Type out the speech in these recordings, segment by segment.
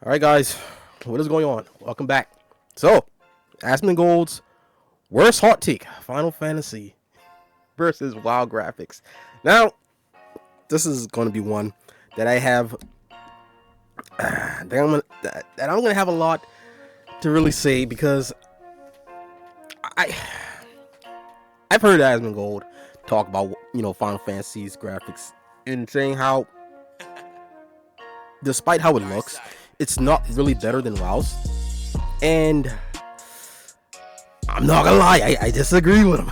Alright guys, what is going on? Welcome back. So, Asmongold's worst hot take, Final Fantasy versus WoW graphics. Now, this is going to be one that I have that I'm gonna have a lot to really say because I've heard Asmongold talk about Final Fantasy's graphics and saying how despite how it looks, it's not really better than WoW's. And I'm not gonna lie, I disagree with him.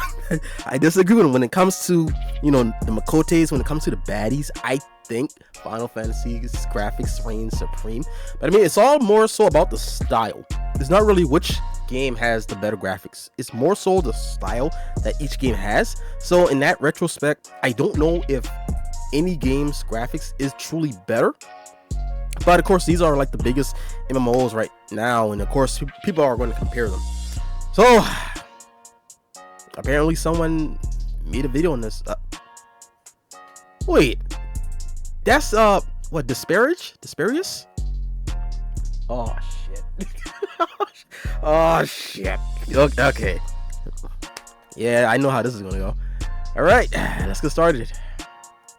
I disagree with him when it comes to the Makotes. When it comes to the baddies, I think Final Fantasy's graphics reign supreme. But I mean, it's all more so about the style. It's not really which game has the better graphics. It's more so the style that each game has. So in that retrospect, I don't know if any game's graphics is truly better. But of course, these are like the biggest MMOs right now, and of course, people are going to compare them. So apparently, someone made a video on this. Wait, that's what, Desperius? Oh shit! Oh shit! Okay. Yeah, I know how this is gonna go. All right, let's get started.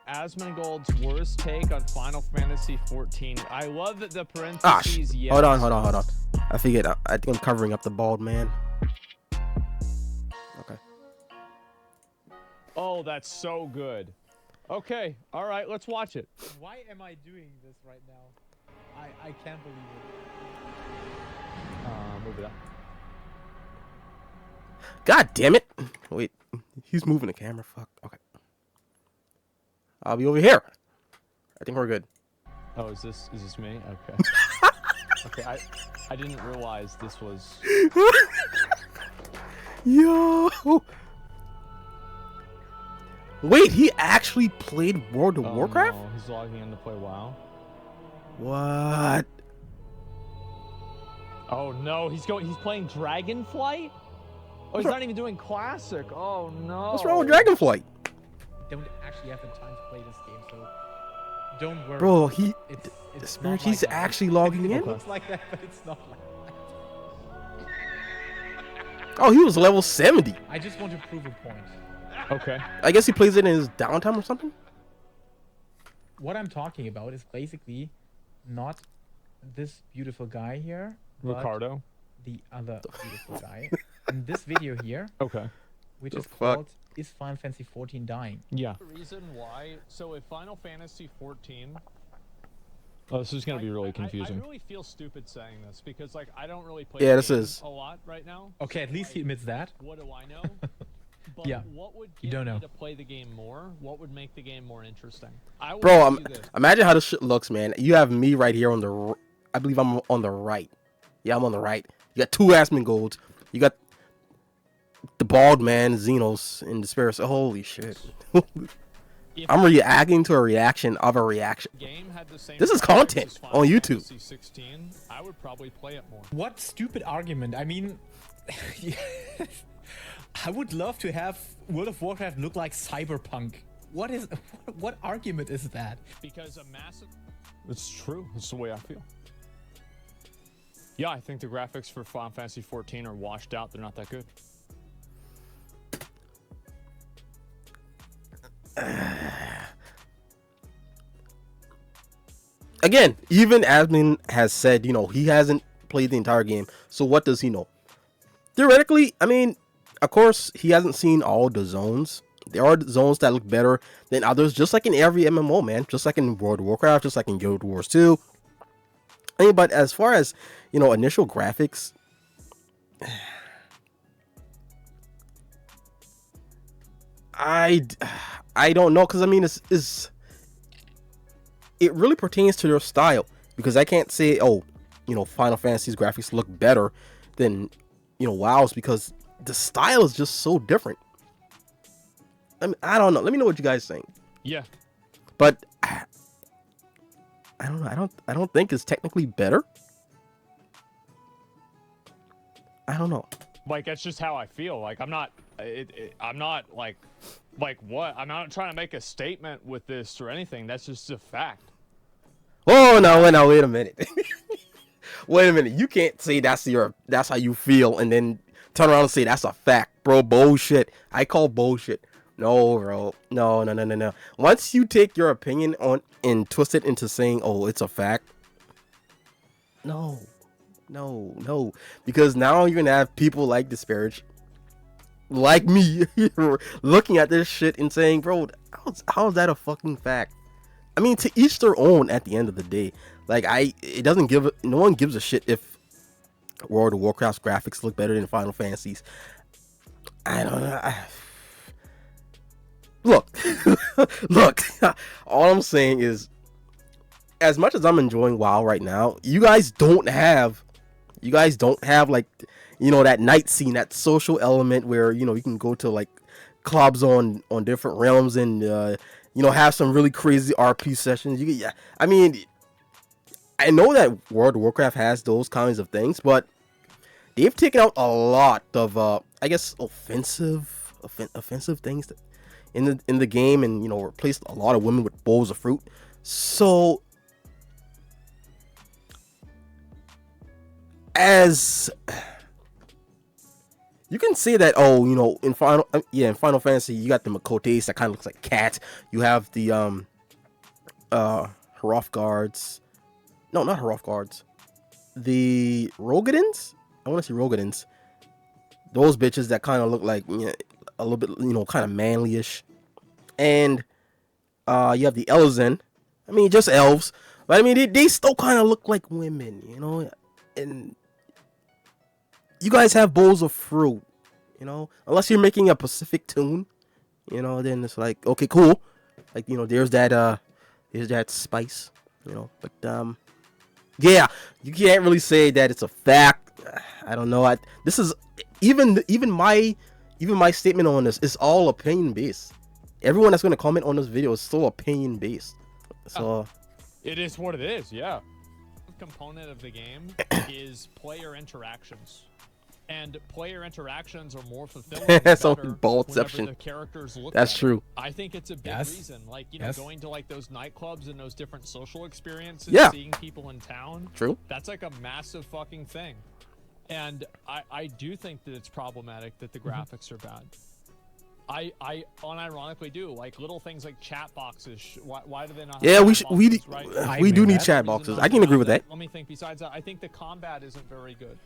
Asmongold's worst take on Final Fantasy XIV. I love that the parentheses. Ah, yes. Hold on. I figured. I think I'm covering up the bald man. Okay. Oh, that's so good. Okay, all right, let's watch it. Why am I doing this right now? I can't believe it. Move it up. God damn it! Wait, he's moving the camera. Fuck. Okay. I'll be over here. I think we're good. Oh, is this me? Okay. Okay, I didn't realize this was. Yo. Wait, he actually played World of Warcraft? No, he's logging in to play WoW. What? Oh no, he's playing Dragonflight? Oh, he's not even doing classic. Oh no. What's wrong with Dragonflight? Don't actually have the time to play this game, so don't worry. Bro, it's man, not he's like that. actually logging in. It looks like that, but it's not like that. Oh, he was level 70. I just want to prove a point. Okay. I guess he plays it in his downtime or something. What I'm talking about is basically not this beautiful guy here, but Ricardo. the other beautiful guy in this video here, Okay. which The is fuck? called "Is Final Fantasy XIV Dying?" Yeah. The reason why, so if Final Fantasy XIV. Oh, this is gonna be really confusing. I really feel stupid saying this because, like, I don't really play. Yeah, this is a lot right now. Okay, at least he admits that. What do I know? But Yeah, what would you get don't know. me to play the game more? What would make the game more interesting? Bro, imagine how this shit looks, man. You have me right here on the. I believe I'm on the right. Yeah, I'm on the right. You got two Asmongolds. You got the bald man, Xenos, and Desperius. Holy shit. I'm reacting to a reaction of a reaction. This is content on YouTube. 16, I would probably play it more. What stupid argument? I mean, I would love to have World of Warcraft look like Cyberpunk. What argument is that? Because a massive. It's true. It's the way I feel. Yeah, I think the graphics for Final Fantasy XIV are washed out. They're not that good. Again, even Asmin has said, he hasn't played the entire game. So what does he know? Theoretically, I mean, of course, he hasn't seen all the zones. There are zones that look better than others, just like in every MMO, man. Just like in World of Warcraft, just like in Guild Wars 2. I mean, but as far as, initial graphics, I don't know, because I mean, it really pertains to their style, because I can't say, oh, Final Fantasy's graphics look better than, WoW's, because the style is just so different. I mean, I don't know. Let me know what you guys think. Yeah. But I don't know. I don't think it's technically better. I don't know. Like, that's just how I feel. Like, I'm not like what? I'm not trying to make a statement with this or anything. That's just a fact. Oh, no, wait a minute. Wait a minute. You can't say that's how you feel and then turn around and say that's a fact, bro. Bullshit. I call bullshit. No, bro. No. Once you take your opinion on and twist it into saying, oh, it's a fact. No. Because now you're gonna have people like Desperius, like me, looking at this shit and saying, bro, how's that a fucking fact? I mean, to each their own at the end of the day. Like, no one gives a shit if World of Warcraft's graphics look better than Final Fantasy's. I don't know. Look, all I'm saying is, as much as I'm enjoying WoW right now, you guys don't have like, that night scene, that social element where, you can go to like clubs on different realms and, have some really crazy RP sessions. I mean, I know that World of Warcraft has those kinds of things, but they've taken out a lot of, I guess, offensive things in the game, and replaced a lot of women with bowls of fruit. So, as you can say that, in Final Fantasy, you got the Makotes that kind of looks like cats. You have the Hrothgards. No, not Hrothgards. The Rogadins? I want to say Rogadins. Those bitches that kind of look like a little bit, kind of manly-ish. And you have the Elzen. I mean, just elves. But I mean, they still kind of look like women, And you guys have bowls of fruit, Unless you're making a Pacific tune, then it's like, okay, cool. Like, there's that spice, But yeah, you can't really say that it's a fact. I don't know. This is even my statement on this is all opinion based. Everyone that's going to comment on this video is still opinion based. So it is what it is. Yeah. Component of the game is player interactions. And player interactions are more fulfilling. That's only ball exception. The characters look That's better. true. I think it's a big reason. Like, going to like those nightclubs and those different social experiences, seeing people in town. True. That's like a massive fucking thing. And I do think that it's problematic that the graphics are bad. I unironically do. Like little things like chat boxes. Why do they not have we do need chat boxes. I can agree with that. Let me think. Besides that, I think the combat isn't very good.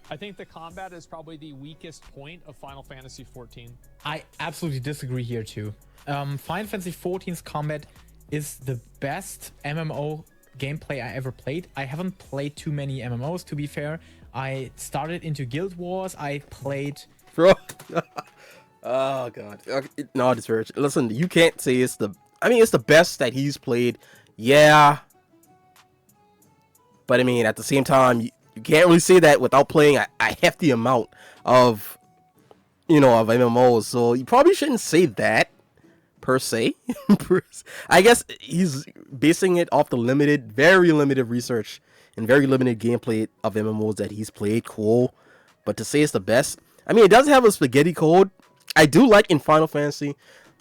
I think the combat is probably the weakest point of Final Fantasy XIV. I absolutely disagree here too. Final Fantasy XIV's combat is the best MMO gameplay I ever played. I haven't played too many MMOs, to be fair. I started into Guild Wars. I played... Bro. Oh, God. No, Desperius. Listen, you can't say it's the... I mean, it's the best that he's played. Yeah. But, I mean, at the same time... You can't really say that without playing a hefty amount of, of MMOs. So you probably shouldn't say that, per se. I guess he's basing it off the very limited research and very limited gameplay of MMOs that he's played. Cool. But to say it's the best, I mean, it does have a spaghetti code. I do like in Final Fantasy,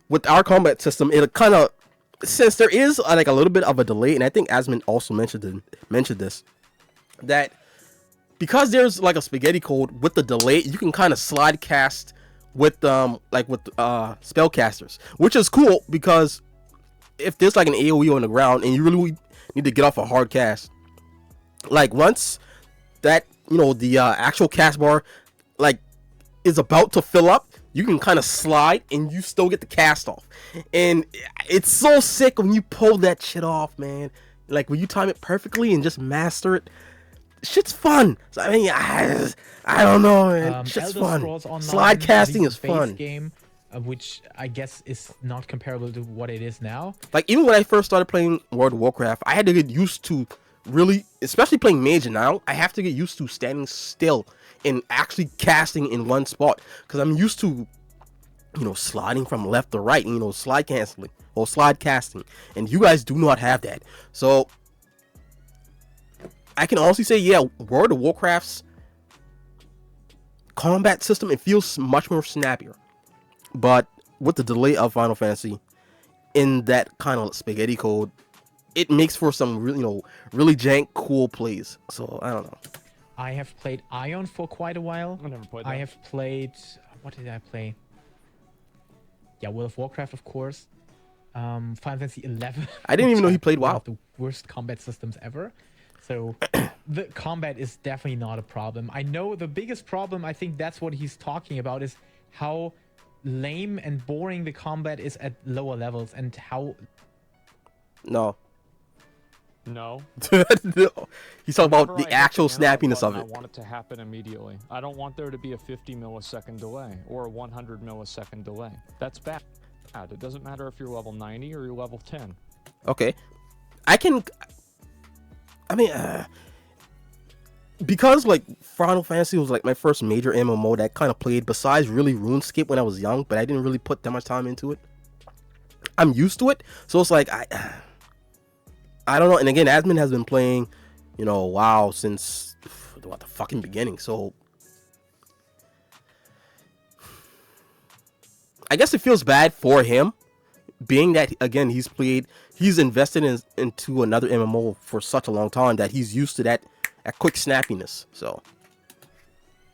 with our combat system, it kind of, since there is like a little bit of a delay, and I think Asmon also mentioned this, that because there's like a spaghetti code with the delay, you can kind of slide cast with spellcasters, which is cool because if there's like an AoE on the ground and you really need to get off a hard cast, like once that the actual cast bar like is about to fill up, you can kind of slide and you still get the cast off, and it's so sick when you pull that shit off, man. Like when you time it perfectly and just master it. Shit's fun. So, I mean, I don't know, man. Shit's Elder fun. Slide casting is fun. Game, which I guess is not comparable to what it is now. Like even when I first started playing World of Warcraft, I had to get used to really, especially playing mage now. I have to get used to standing still and actually casting in one spot because I'm used to, sliding from left to right. Slide canceling or slide casting, and you guys do not have that. So I can honestly say, yeah, World of Warcraft's combat system, it feels much more snappier. But with the delay of Final Fantasy in that kind of spaghetti code, it makes for some really, really jank cool plays. So I don't know. I have played Ion for quite a while. I never played that. I have played, what did I play? Yeah, World of Warcraft, of course. Final Fantasy 11. I didn't even know he played one WoW. of the worst combat systems ever. So the combat is definitely not a problem. I know the biggest problem, I think that's what he's talking about, is how lame and boring the combat is at lower levels, and how... No. No. No. He's talking about Whenever the I hit actual interrupt snappiness of button, it. I want it to happen immediately. I don't want there to be a 50 millisecond delay or a 100 millisecond delay. That's bad. It doesn't matter if you're level 90 or you're level 10. Okay. Because like Final Fantasy was like my first major MMO that kind of played besides really RuneScape when I was young, but I didn't really put that much time into it. I'm used to it, so it's like I don't know. And again, Asmon has been playing, WoW since the fucking beginning. So I guess it feels bad for him, being that again he's invested into another MMO for such a long time that he's used to that quick snappiness. So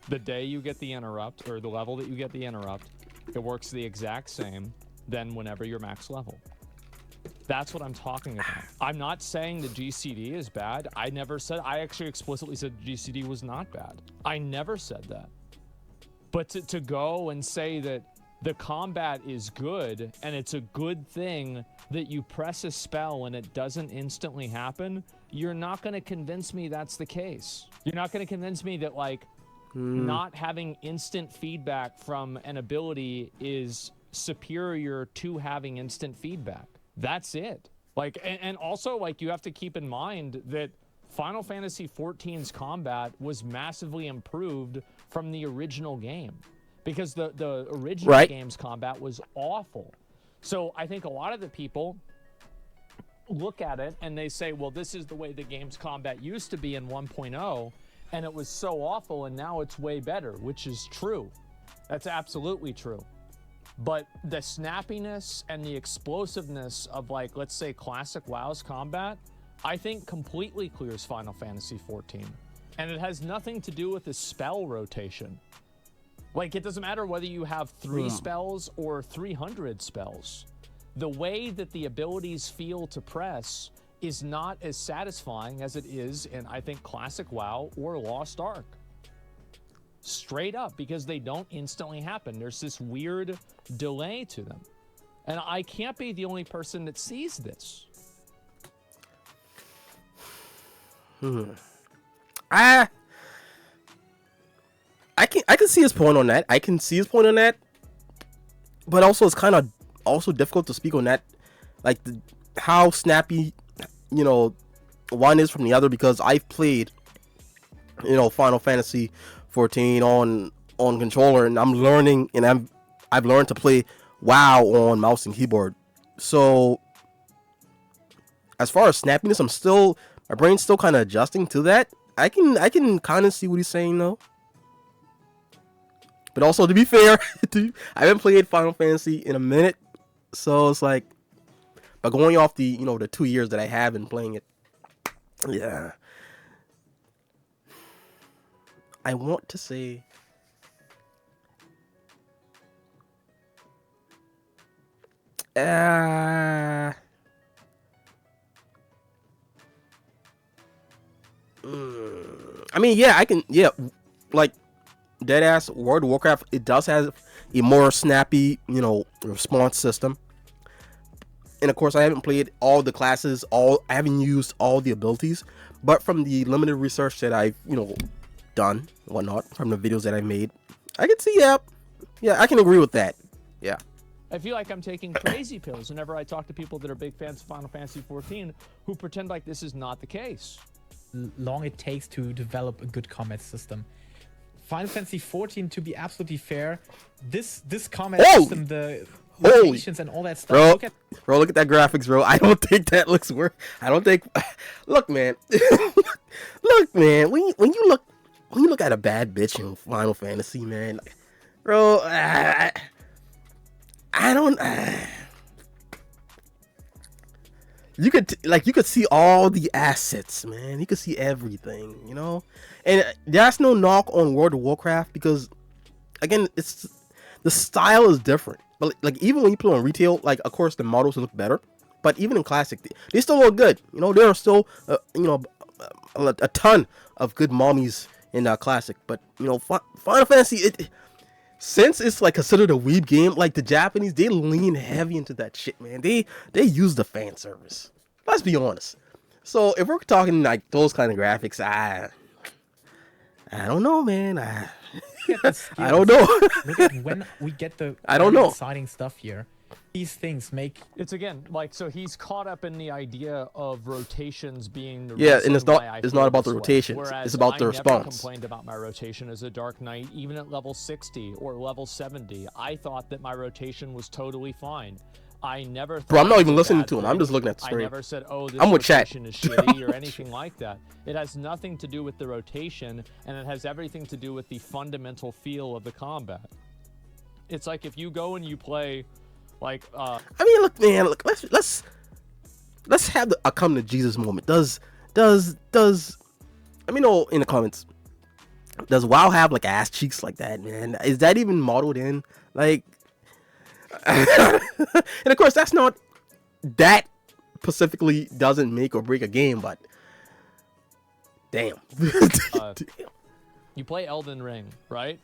The day you get the interrupt, or the level that you get the interrupt, it works the exact same than whenever you're max level. That's what I'm talking about. I'm not saying the GCD is bad. I actually explicitly said GCD was not bad. I never said that. But to go and say that the combat is good and it's a good thing that you press a spell and it doesn't instantly happen, you're not going to convince me that's the case. You're not going to convince me that like not having instant feedback from an ability is superior to having instant feedback. That's it. Like, and also like you have to keep in mind that Final Fantasy XIV's combat was massively improved from the original game, because the original game's combat was awful. So I think a lot of the people look at it and they say, well, this is the way the game's combat used to be in 1.0, and it was so awful, and now it's way better, which is true. That's absolutely true. But the snappiness and the explosiveness of, like, let's say classic WoW's combat, I think completely clears Final Fantasy XIV. And it has nothing to do with the spell rotation. Like, it doesn't matter whether you have 3 spells or 300 spells. The way that the abilities feel to press is not as satisfying as it is in, I think, classic WoW or Lost Ark. Straight up, because they don't instantly happen. There's this weird delay to them. And I can't be the only person that sees this. I can see his point on that. But also it's kind of also difficult to speak on that, like how snappy, one is from the other, because I've played, Final Fantasy 14 on controller, and I'm learning, and I've learned to play WoW on mouse and keyboard. So as far as snappiness, my brain's still kind of adjusting to that. I can kind of see what he's saying though. But also, to be fair, I haven't played Final Fantasy in a minute, so it's like, but going off the the 2 years that I have been playing it, yeah, I want to say I mean, yeah, like deadass World of Warcraft, it does have a more snappy, response system. And of course, I haven't played all the classes, I haven't used all the abilities, but from the limited research that I've, done and whatnot, from the videos that I made, I can see, yeah, I can agree with that. Yeah. I feel like I'm taking crazy pills whenever I talk to people that are big fans of Final Fantasy XIV who pretend like this is not the case. Long it takes to develop a good combat system. Final Fantasy XIV, to be absolutely fair, this combat system, the rotations and all that stuff. Look at that graphics, bro. I don't think that looks worth. I don't think. Look, man. Look, man. When you look at a bad bitch in Final Fantasy, man, bro. I don't. you could see all the assets, man. You could see everything, you know. And that's no knock on World of Warcraft because, again, it's the style is different. But like even when you play on retail, like of course the models look better, but even in classic, they still look good. You know, there are still a ton of good mommies in classic. But you know, Final Fantasy, since it's like considered a weeb game, like the Japanese, they lean heavy into that shit, man. They use the fan service. Let's be honest. So if we're talking like those kind of graphics, I don't know, man. I don't know. Look at when we get the I don't know. exciting stuff here. These things make It's again like so he's caught up in the idea of rotations being the Yeah, reason and it's why I not feel about the this way. rotations. Whereas It's about the I response. never complained about my rotation as a Dark Knight, even at level 60 or level 70. I thought that my rotation was totally fine. I never. Bro, I'm not it even was a listening bad to him. thing. I'm just looking at the I screen. never said, "Oh, this I'm with chat. rotation is shitty" or anything like that. It has nothing to do with the rotation, and it has everything to do with the fundamental feel of the combat. It's like if you go and you play, like. I mean, look, man. Look, let's have a come to Jesus moment. Does let me know in the comments. Does WoW have like ass cheeks like that, man? Is that even modeled in like? And of course, that's not that specifically doesn't make or break a game, but damn. You play Elden Ring, right?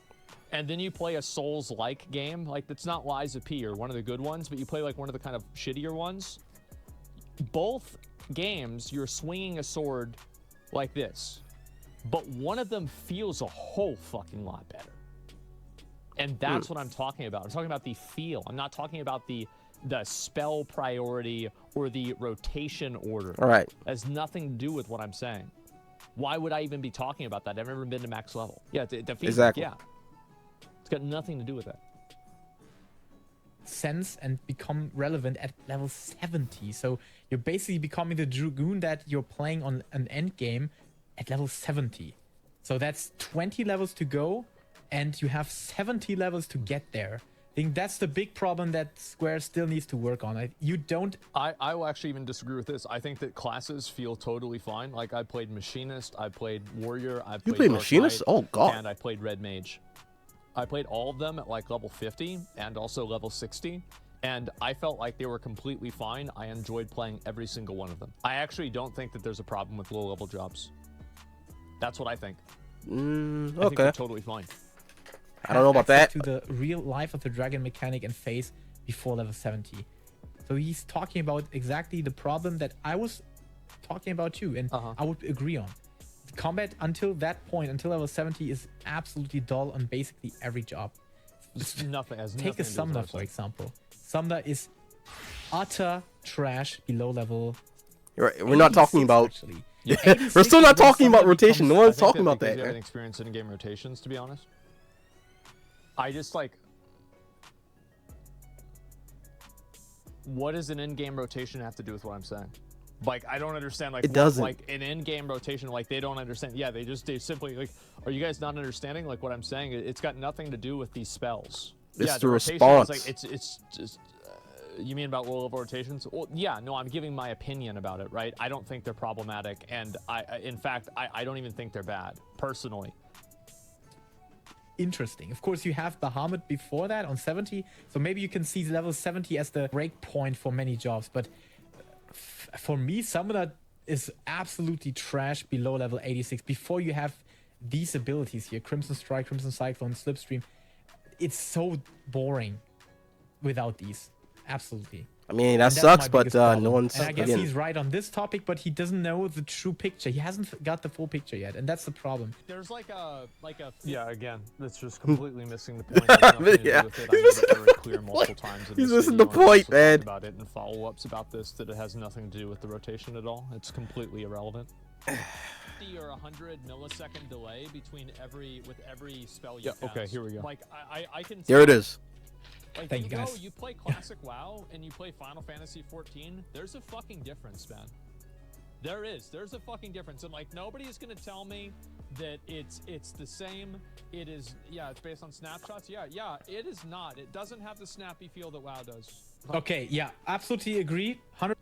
And then you play a Souls-like game, like it's not Lies of P or one of the good ones, but you play like one of the kind of shittier ones. Both games, you're swinging a sword like this, but one of them feels a whole fucking lot better. And that's what I'm talking about. I'm talking about the feel. I'm not talking about the spell priority or the rotation order. All right. That has nothing to do with what I'm saying. Why would I even be talking about that? I've never been to max level. Yeah, the feedback, Exactly. yeah. It's got nothing to do with that. sense and become relevant at level 70. So you're basically becoming the Dragoon that you're playing on an end game at level 70. So that's 20 levels to go, and you have 70 levels to get there. I think that's the big problem that Square still needs to work on. I will actually even disagree with this. I think that classes feel totally fine. Like I played Machinist, I played Warrior, I played You played Dark Machinist? Knight, Oh god. and I played Red Mage. I played all of them at like level 50 and also level 60. And I felt like they were completely fine. I enjoyed playing every single one of them. I actually don't think that there's a problem with low-level jobs. That's what I think. I think they're totally fine. I don't know about that. To the real life of the dragon mechanic and phase before level 70. So he's talking about exactly the problem that I was talking about too, and I would agree on. The combat until that point, until level 70, is absolutely dull on basically every job. It's nothing. Take a Summoner, for example. Summoner is utter trash below level. Right. We're not talking about. Actually. We're still not talking about rotation. No one's talking about that. You have an experience in game rotations, to be honest. I just like. What does an in-game rotation have to do with what I'm saying? Like, I don't understand. Like, it doesn't. Like an in-game rotation, like they don't understand. Yeah, they simply like. Are you guys not understanding like what I'm saying? It's got nothing to do with these spells. It's yeah, the response. response. Like, it's just. You mean about low-level rotations? Well, yeah, no, I'm giving my opinion about it, right? I don't think they're problematic, and in fact, I don't even think they're bad, personally. Interesting. Of course, you have Bahamut before that on 70, so maybe you can see level 70 as the break point for many jobs, but for me, Summoner is absolutely trash below level 86 before you have these abilities here, Crimson Strike, Crimson Cyclone, Slipstream. It's so boring without these. Absolutely. I mean, that sucks, but no one's. And I guess he's right on this topic, but he doesn't know the true picture. He hasn't got the full picture yet, and that's the problem. There's like a yeah. Again, that's just completely missing the point. Yeah, he's missing the clear multiple times. He's missing the point, man. About it and follow-ups about this that it has nothing to do with the rotation at all. It's completely irrelevant. 50 or 100 millisecond delay between every spell you cast. Okay, here we go. Like I can. There it is. Like, Thank you, guys. You play classic WoW and you play Final Fantasy XIV, there's a fucking difference, man. There is. There's a fucking difference. And like nobody is gonna tell me that it's the same. It is, yeah, it's based on snapshots. Yeah, it is not. It doesn't have the snappy feel that WoW does. Okay, yeah, absolutely agree. 100.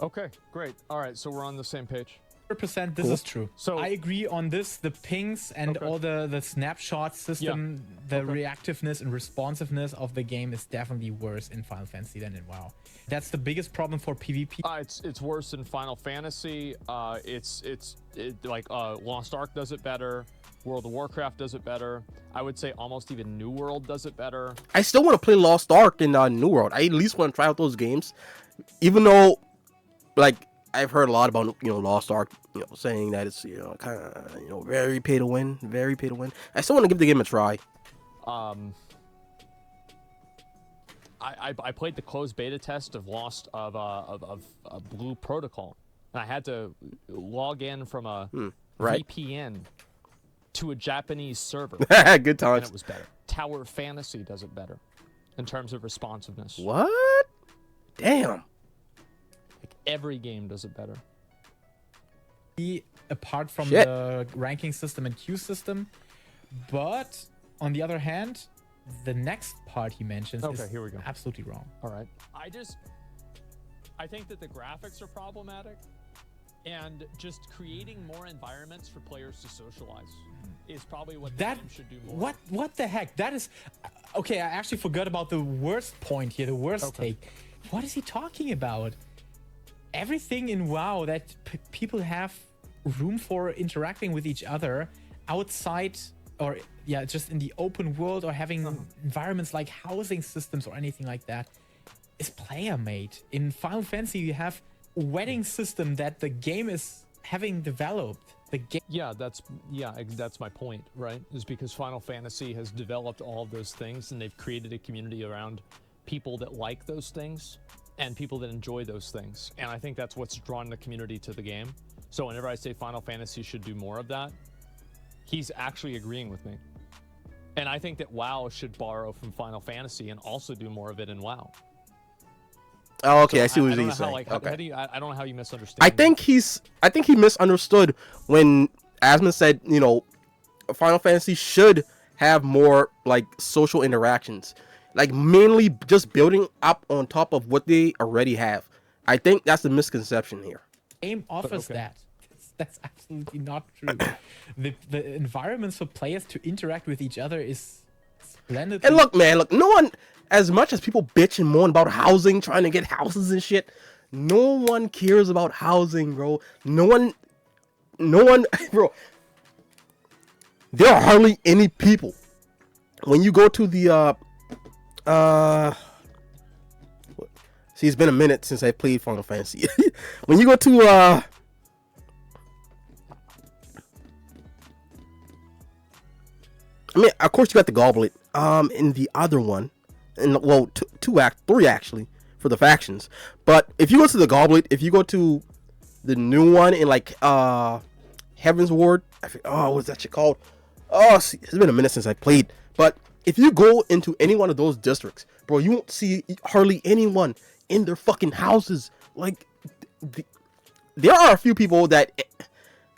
Okay, great. All right, so we're on the same page. 100% this Cool. is true. So- I agree on this. The pings and Okay. all the snapshot system, the reactiveness and responsiveness of the game is definitely worse in Final Fantasy than in WoW. That's the biggest problem for PvP. It's worse in Final Fantasy. Like Lost Ark does it better. World of Warcraft does it better. I would say almost even New World does it better. I still want to play Lost Ark in New World. I at least want to try out those games, even though, like, I've heard a lot about Lost Ark, saying that it's kind of very pay to win, very pay to win. I still want to give the game a try. I played the closed beta test of Blue Protocol, and I had to log in from a right. VPN to a Japanese server, Good and times. it was better. Tower Fantasy does it better in terms of responsiveness. What? Damn. Like every game does it better. Apart from Shit. the ranking system and queue system, but on the other hand, the next part he mentions Okay, is here we go. absolutely wrong. All right. I think that the graphics are problematic, and just creating more environments for players to socialize is probably what the That game should do more. what the heck? That is okay. I actually forgot about the worst point here, the worst take. What is he talking about? Everything in WoW that people have room for interacting with each other outside, or just in the open world, or having environments like housing systems or anything like that, is player made. In Final Fantasy, you have a wedding system that the game is having developed. The game. Yeah, that's my point, right? Is because Final Fantasy has developed all of those things, and they've created a community around people that like those things and people that enjoy those things. And I think that's what's drawn the community to the game. So whenever I say Final Fantasy should do more of that, he's actually agreeing with me. And I think that WoW should borrow from Final Fantasy and also do more of it in WoW. Oh, okay. So I see what don't he's know saying. how, Okay. how do you, I don't know how you misunderstand. I think he misunderstood when Asmon said, Final Fantasy should have more like social interactions, like mainly just building up on top of what they already have. I think that's the misconception here. Game offers okay. that. That's absolutely not true. The environments for players to interact with each other is splendid. And look, man, no one, as much as people bitch and moan about housing, trying to get houses and shit, no one cares about housing, bro. No one, bro. There are hardly any people. When you go to the, see, it's been a minute since I played Final Fantasy. When you go to, I mean, of course you got the Goblet. In the other one, and well, three actually for the factions. But if you go to the Goblet, if you go to the new one in like Heaven's Ward, what's that shit called? Oh, see, it's been a minute since I played. But if you go into any one of those districts, bro, you won't see hardly anyone in their fucking houses. Like, there are a few people that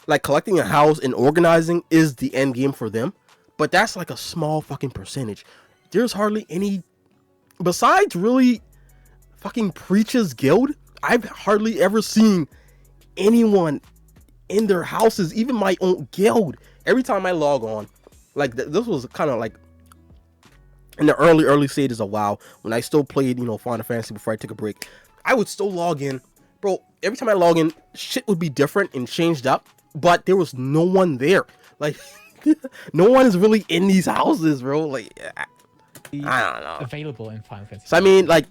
like collecting a house and organizing is the end game for them. But that's like a small fucking percentage. There's hardly any, besides really fucking Preacher's Guild, I've hardly ever seen anyone in their houses, even my own guild. Every time I log on, like this was kind of like in the early stages of WoW, when I still played, Final Fantasy before I took a break. I would still log in. Bro, every time I log in, shit would be different and changed up, but there was no one there. Like, no one is really in these houses, bro. Like, I don't know. available in Final Fantasy. So I mean, like,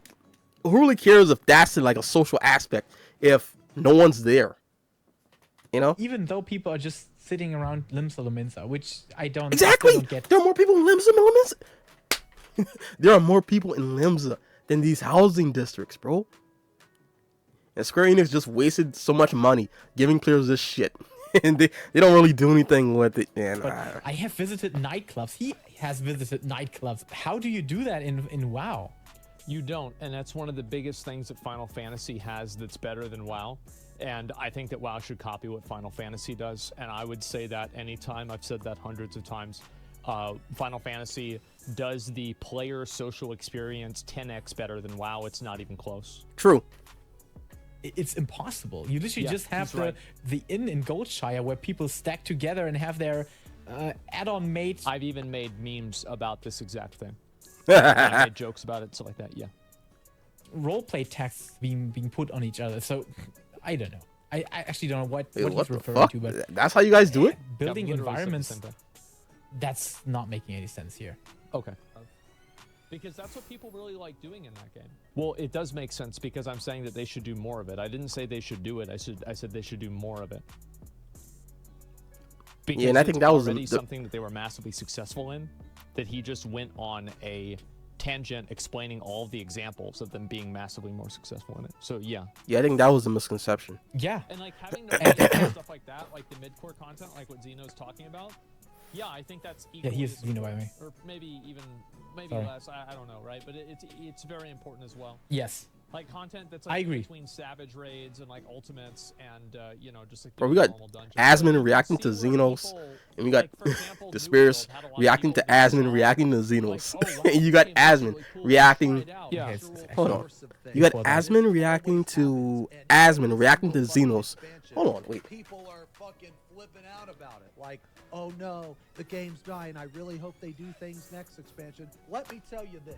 who really cares if that's like a social aspect if no one's there? Even though people are just sitting around Limsa Lominsa, which I still Exactly. don't get. There are more people in Limsa. There are more people in Limsa than these housing districts, bro. And Square Enix just wasted so much money giving players this shit. And they don't really do anything with it, man. But I have visited nightclubs. He has visited nightclubs. How do you do that in WoW? You don't, and that's one of the biggest things that Final Fantasy has that's better than WoW. And I think that WoW should copy what Final Fantasy does. And I would say that anytime, I've said that hundreds of times, Final Fantasy does the player social experience 10x better than WoW. It's not even close. True. it's impossible. You literally Yeah, just have he's right. the inn in Goldshire where people stack together and have their add-on made. I've even made memes about this exact thing. I made jokes about it, stuff like that. Yeah. Roleplay texts being put on each other. So I don't know. I actually don't know what Wait, he's what the referring fuck? to, but That's how you guys do it? building Yeah, literally said the environments, same thing. that's not making any sense here. Okay. Because that's what people really like doing in that game. Well, it does make sense because I'm saying that they should do more of it. I didn't say they should do it. I said they should do more of it. Because and I think it's that was already something that they were massively successful in. That he just went on a tangent explaining all of the examples of them being massively more successful in it. So yeah. Yeah, I think that was a misconception. Yeah. And like having the stuff like that, like the mid-core content, like what Zeno's talking about. Yeah, I think that's equal. Yeah, he is Zeno, by the way. Or maybe Sorry. less. I don't know, right? But it's very important as well. Yes. Like content that's I like agree. between savage raids and like ultimates and you know, just like Bro, we got normal dungeons. Asmon You reacting see to where Xenos, people, and we got like, for example, New Desperius World had a lot of reacting to people who Asmon saw, reacting to like, Xenos. oh, wow, And you this got game's Asmon really cool, reacting. let's try it out. Yeah, It's it's really Hold cool. on. You got Well done. Asmon reacting to Asmon reacting to Xenos. Hold on, wait. People are fucking flipping out about it. Like, oh no, the game's dying. I really hope they do things next expansion. Let me tell you this.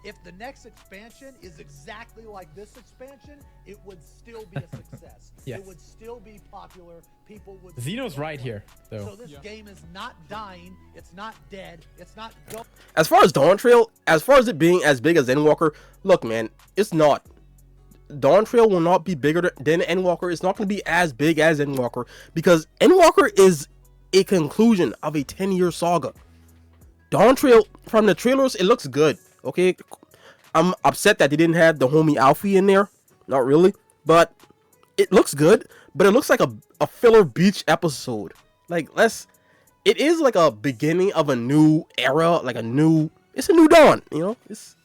If the next expansion is exactly like this expansion, it would still be a success. Yes. It would still be popular. People would. Zeno's still right play. here, though. So this game is not dying. It's not dead. It's not go. As far as Dawn Trail, as far as it being as big as Endwalker, look, man, it's not. Dawn Trail will not be bigger than Endwalker. It's not going to be as big as Endwalker because Endwalker is a conclusion of a 10-year saga. Dawn Trail, from the trailers, it looks good. Okay, I'm upset that they didn't have the homie Alfie in there. Not really, but it looks good. But it looks like a filler beach episode. Like, it is like a beginning of a new era, like it's a new dawn, you know? It's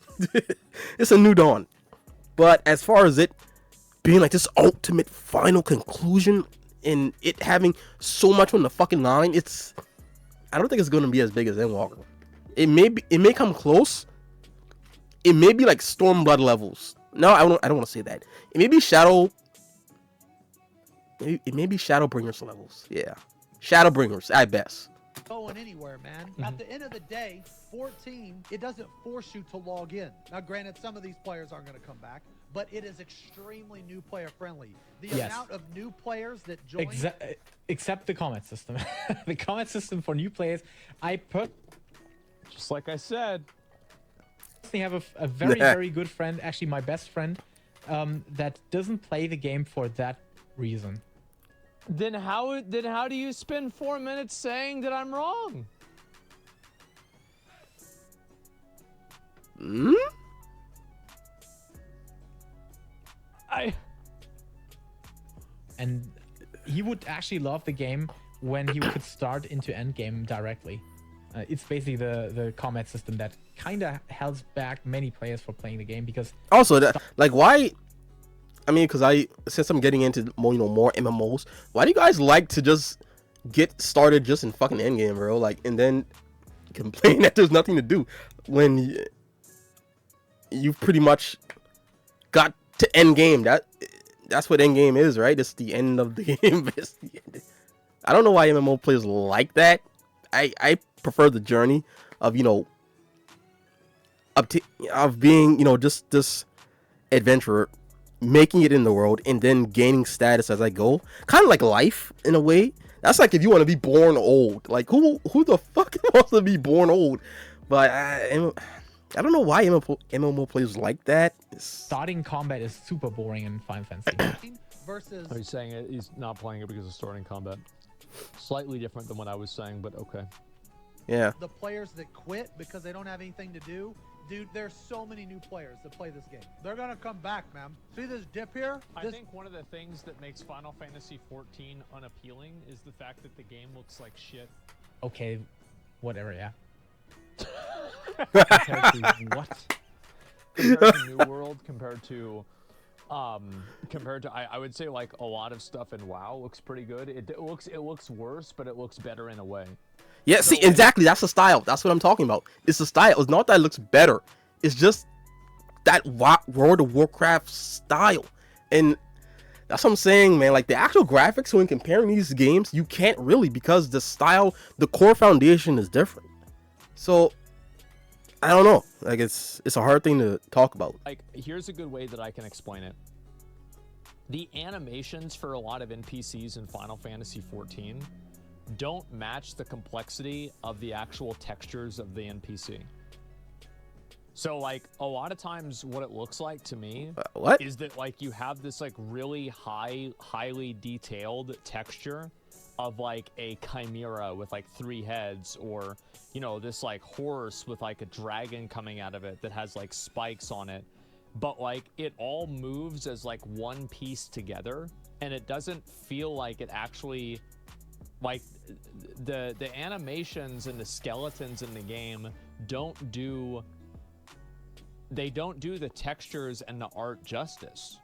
it's a new dawn. But as far as it being like this ultimate final conclusion and it having so much on the fucking line, I don't think it's gonna be as big as Endwalker. It may come close. It may be like Stormblood levels. No, I don't want to say that. It may be it may be Shadowbringers levels. Yeah, Shadowbringers at best. Going anywhere, man. At the end of the day, 14, it doesn't force you to log in. Now, granted, some of these players aren't going to come back, but it is extremely new player friendly. The Yes. amount of new players that join. Except the comment system. The comment system for new players, Just like I said. I have a very, very good friend, actually my best friend, that doesn't play the game for that reason. Then how do you spend 4 minutes saying that I'm wrong? Hmm? And he would actually love the game when he could start into endgame directly. It's basically the combat system that kind of held back many players for playing the game because Also, like, why? I mean, because since I'm getting into more, more MMOs, why do you guys like to just get started just in fucking endgame, bro? Like, and then complain that there's nothing to do when you pretty much got to endgame. That's what endgame is, right? It's the end of the game. I don't know why MMO players like that. I prefer the journey of of being just this adventurer, making it in the world and then gaining status as I go. Kind of like life in a way. That's like if you want to be born old. Like who the fuck wants to be born old? But I don't know why MMO players like that. starting combat is super boring in Final Fantasy. versus. Are you saying he's not playing it because of starting combat? Slightly different than what I was saying, but okay. Yeah. The players that quit because they don't have anything to do. Dude, there's so many new players that play this game. They're gonna come back, man. See this dip here? I think one of the things that makes Final Fantasy XIV unappealing is the fact that the game looks like shit. Okay, whatever, yeah. Compared to what? Compared to New World, compared to I would say like a lot of stuff in WoW looks pretty good. It looks worse, but it looks better in a way. Yeah, see, exactly. That's the style. That's what I'm talking about. It's the style. It's not that it looks better. It's just that World of Warcraft style. And That's what I'm saying, man. Like the actual graphics when comparing these games, you can't really because the style, the core foundation is different. So I don't know. Like it's a hard thing to talk about. Like, here's a good way that I can explain it. The animations for a lot of NPCs in Final Fantasy XIV don't match the complexity of the actual textures of the NPC. So like a lot of times what it looks like to me What? is that like you have this like really highly detailed texture of like a chimera with like 3 heads, or you know, this like horse with like a dragon coming out of it that has like spikes on it, but like it all moves as like one piece together, and it doesn't feel like it actually, like the animations and the skeletons in the game don't do the textures and the art justice.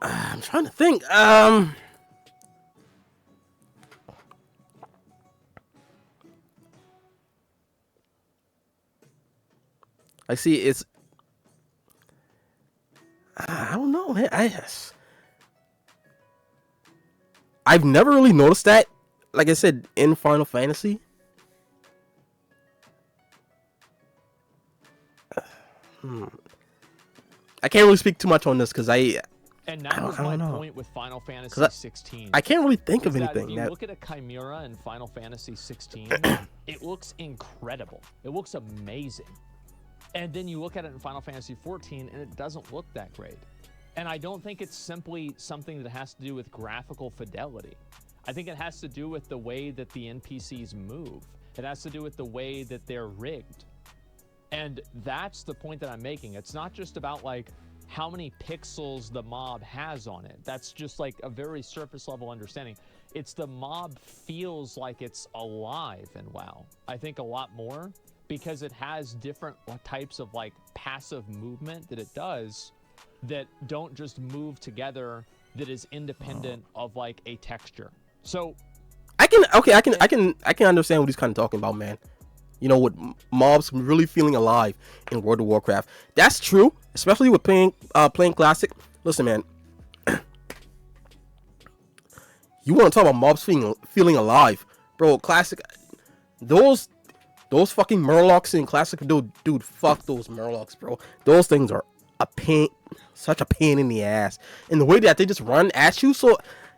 I'm trying to think. I see. It's. I don't know. I've never really noticed that. Like I said, in Final Fantasy. I can't really speak too much on this because And that was I my don't know. point with Final Fantasy 16. I can't really think of is that anything. if you look at a chimera in Final Fantasy 16, it looks incredible. It looks amazing. And then you look at it in Final Fantasy 14 and it doesn't look that great. And I don't think it's simply something that has to do with graphical fidelity. I think it has to do with the way that the NPCs move. It has to do with the way that they're rigged. And that's the point that I'm making. It's not just about like how many pixels the mob has on it. That's just like a very surface level understanding. It's the mob feels like it's alive in WoW. I think a lot more because it has different types of like passive movement that it does that don't just move together, that is independent of like a texture. So I can understand what he's kind of talking about, man. You know, with mobs really feeling alive in World of Warcraft. That's true, especially with playing Classic. Listen, man. You want to talk about mobs feeling alive, bro? Classic, those fucking Murlocs in Classic, dude, fuck those Murlocs, bro. Those things are a pain, such a pain in the ass. And the way that they just run at you, so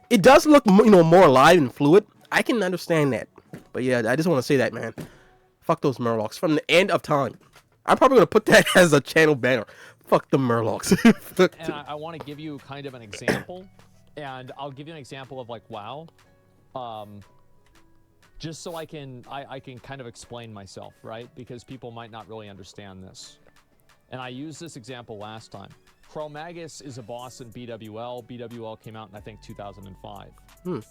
it does look, you know, more alive and fluid. I can understand that, but yeah, I just want to say that, man. Fuck those Murlocs from the end of time. I'm probably gonna put that as a channel banner. Fuck the Murlocs. And I want to give you kind of an example, and I'll give you an example of like WoW, just so I can kind of explain myself, right? Because people might not really understand this. And I used this example last time. Cro-Magus is a boss in BWL. BWL came out in I think 2005.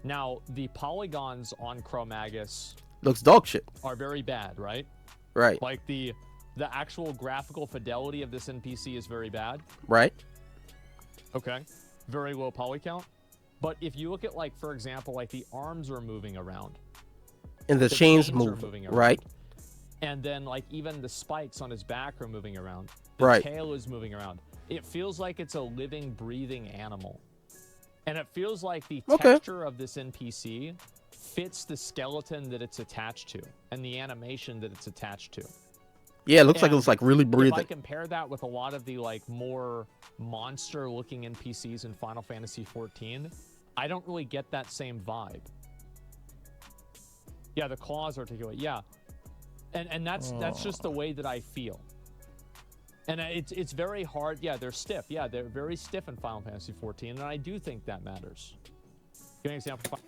Now the polygons on Cro-Magus looks dog shit. Are very bad, right? Right. Like the actual graphical fidelity of this NPC is very bad. Right. Okay. Very low poly count. But if you look at like, for example, like the arms are moving around. And the chains are move. moving around. Right. And then like even the spikes on his back are moving around. The right. tail is moving around. It feels like it's a living, breathing animal. And it feels like the texture of this NPC fits the skeleton that it's attached to and the animation that it's attached to. Yeah, it looks like it's like really breathing. If I compare that with a lot of the like more monster looking NPCs in Final Fantasy XIV, I don't really get that same vibe. Yeah, the claws articulate. Yeah. And that's just the way that I feel. And it's very hard. Yeah, they're stiff. Yeah, they're very stiff in Final Fantasy XIV, and I do think that matters. Give me an example of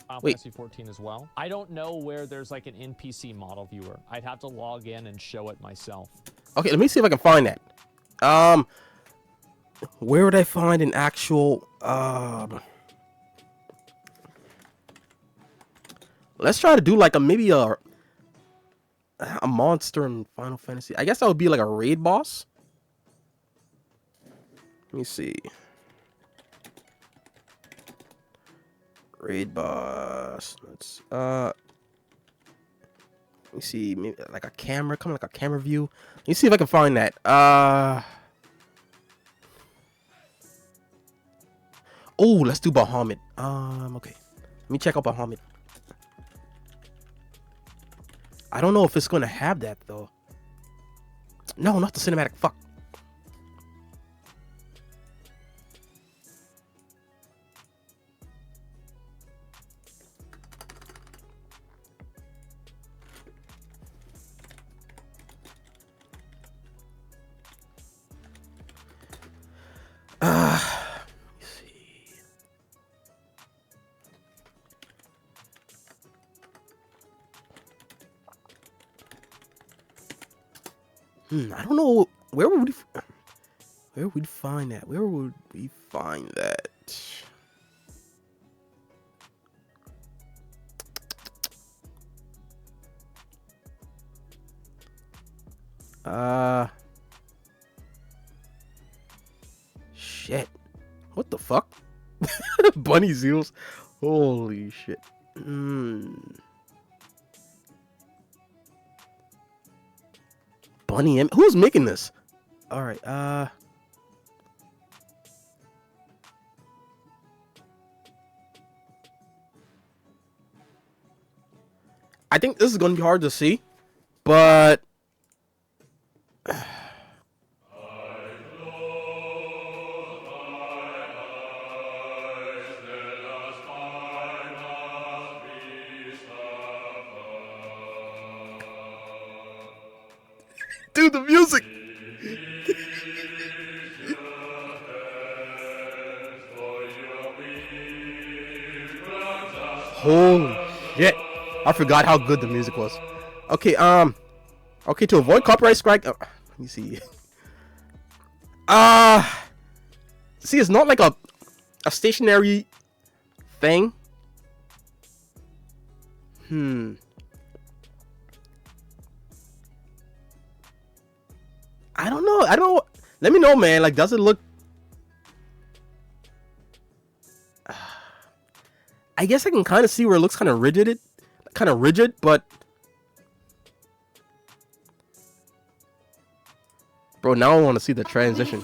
Final Fantasy XIV as well. I don't know where there's like an NPC model viewer. I'd have to log in and show it myself. Okay, let me see if I can find that. Where would I find an actual let's try to do like maybe a monster in Final Fantasy. I guess that would be like a raid boss. Let me see. Raid boss. Let's let me see, maybe like a camera, come on, like a camera view. Let me see if I can find that. Oh, let's do Bahamut. Okay. Let me check out Bahamut. I don't know if it's gonna have that though. No, not the cinematic. Fuck. Let me see. I don't know where would we find that? Where would we find that? Shit. What the fuck? Bunny Zeals. Holy shit. Bunny M. Who's making this? All right. I think this is gonna be hard to see, but dude, the music. Holy shit. I forgot how good the music was. Okay, okay, to avoid copyright strike, let me see. See, it's not like a stationary thing. I don't know. Let me know, man. Like, does it look? I guess I can kind of see where it looks kind of rigid, but bro, now I want to see the transition.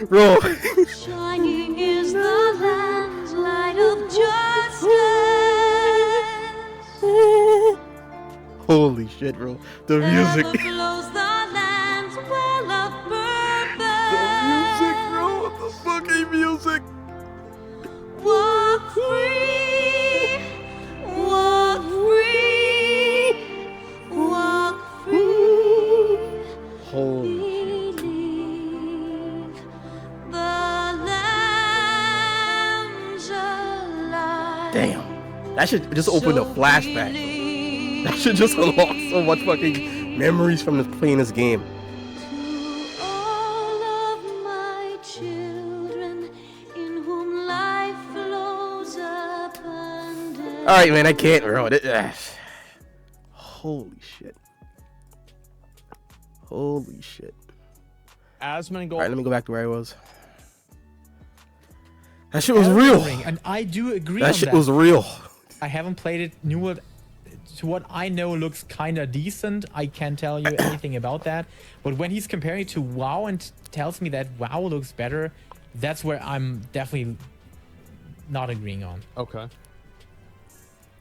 Bro. Shining is the land's light of justice. Holy shit, bro. The music. Ever flows the land's well of purpose. The music, bro. The fucking music. Walk free. Walk free. Walk free. Holy shit. Damn. That should just open a flashback. That should just unlock so much fucking memories from playing this game. To all of my children in whom life flows abundant. Alright, man, I can't, bro. Holy shit. Holy shit. Asmongold. Alright, let me go back to where I was. That shit was real. And I do agree That on shit that. was real. I haven't played it. New World, to what I know, looks kind of decent. I can't tell you anything about that. But when he's comparing it to WoW and tells me that WoW looks better, that's where I'm definitely not agreeing on. Okay.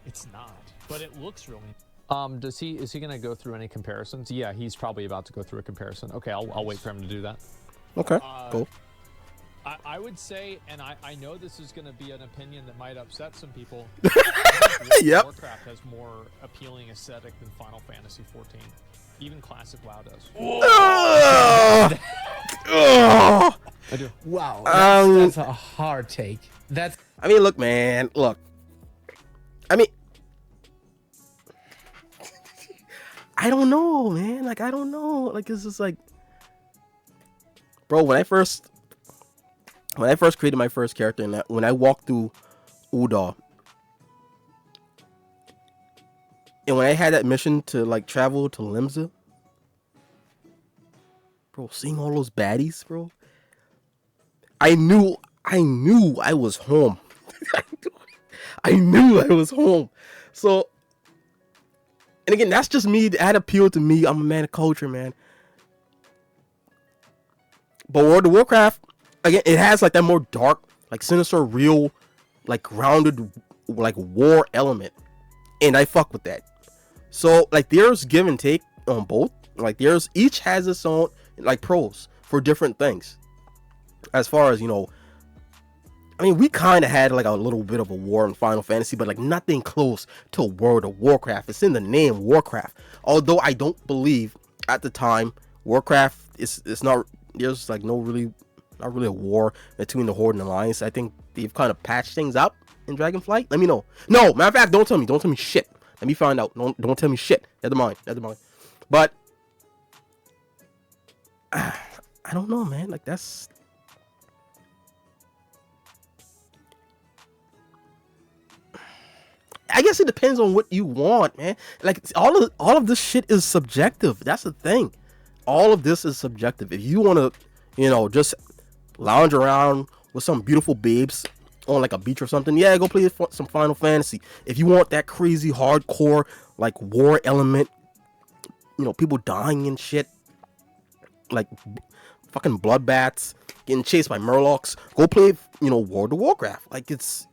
It's not, but it looks really. Is he gonna go through any comparisons? Yeah, he's probably about to go through a comparison. Okay, I'll wait for him to do that. Okay, cool. I would say, and I know this is going to be an opinion that might upset some people. Yep. Warcraft has more appealing aesthetic than Final Fantasy XIV. Even classic WoW does. I do. Wow, that's a hard take. I mean, look, man, look. I mean, I don't know, man. Like, I don't know. Like, it's just like, bro, when I first created my first character, and when I walked through Uda, And when I had that mission to like travel to Limsa, bro, seeing all those baddies, bro, I knew I was home. I knew I was home. So, and again, that's just me. That appealed to me. I'm a man of culture, man. But World of Warcraft, again, it has like that more dark, like sinister, real, like grounded, like war element, and I fuck with that. So like, there's give and take on both. Like there's each has its own like pros for different things. As far as, you know, I mean, we kind of had like a little bit of a war in Final Fantasy, but like nothing close to World of Warcraft. It's in the name, Warcraft. Although I don't believe at the time Warcraft is not, there's like not really a war between the Horde and Alliance. I think they've kind of patched things up in Dragonflight. Let me know. No, matter of fact, don't tell me shit. Let me find out. Don't tell me shit. Never mind. But I don't know, man. Like that's. I guess it depends on what you want, man. Like all of this shit is subjective. That's the thing. All of this is subjective. If you want to, you know, just lounge around with some beautiful babes on like a beach or something, yeah, go play some Final Fantasy. If you want that crazy hardcore like war element, you know, people dying and shit, like fucking bloodbaths, getting chased by murlocs, go play, you know, World of Warcraft. Like it's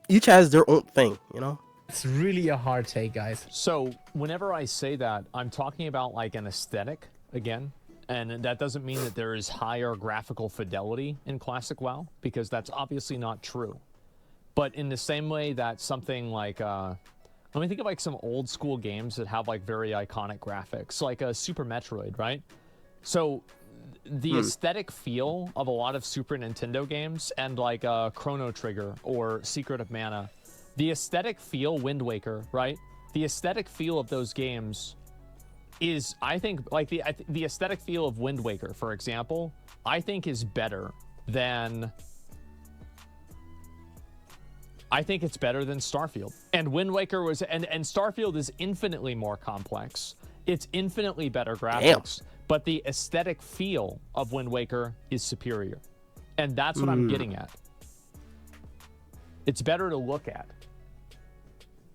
each has their own thing, you know. It's really a hard take, guys. So whenever I say that, I'm talking about like an aesthetic again, and that doesn't mean that there is higher graphical fidelity in classic WoW, because that's obviously not true. But in the same way that something like let me think of like some old school games that have like very iconic graphics, like a Super Metroid, right? So the aesthetic feel of a lot of Super Nintendo games and like Chrono Trigger or Secret of Mana, the aesthetic feel, Wind Waker, right? The aesthetic feel of those games is, I think, like the aesthetic feel of Wind Waker, for example, I think is better than, I think it's better than Starfield. And Wind Waker was, and Starfield is infinitely more complex. It's infinitely better graphics, but the aesthetic feel of Wind Waker is superior. And that's what I'm getting at. It's better to look at.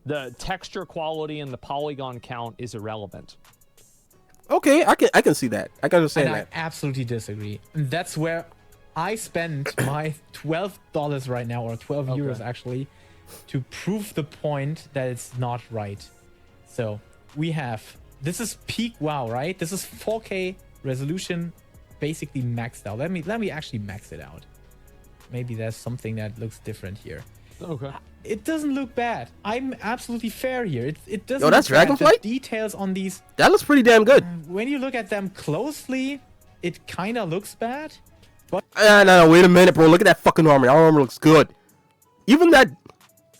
The texture quality and the polygon count is irrelevant. Okay, I can see that. I can understand And that. I absolutely disagree. And that's where I spend my $12 right now, or 12 euros actually, to prove the point that it's not right. So we have, this is peak WoW, right? This is 4K resolution, basically maxed out. Let me actually max it out. Maybe there's something that looks different here. Okay. It doesn't look bad. I'm absolutely fair here. It doesn't. Yo, that's look bad. Dragonflight? The details on these, That looks pretty damn good. when you look at them closely, it kind of looks bad. But No, wait a minute, bro. Look at that fucking armor. That armor looks good. Even that,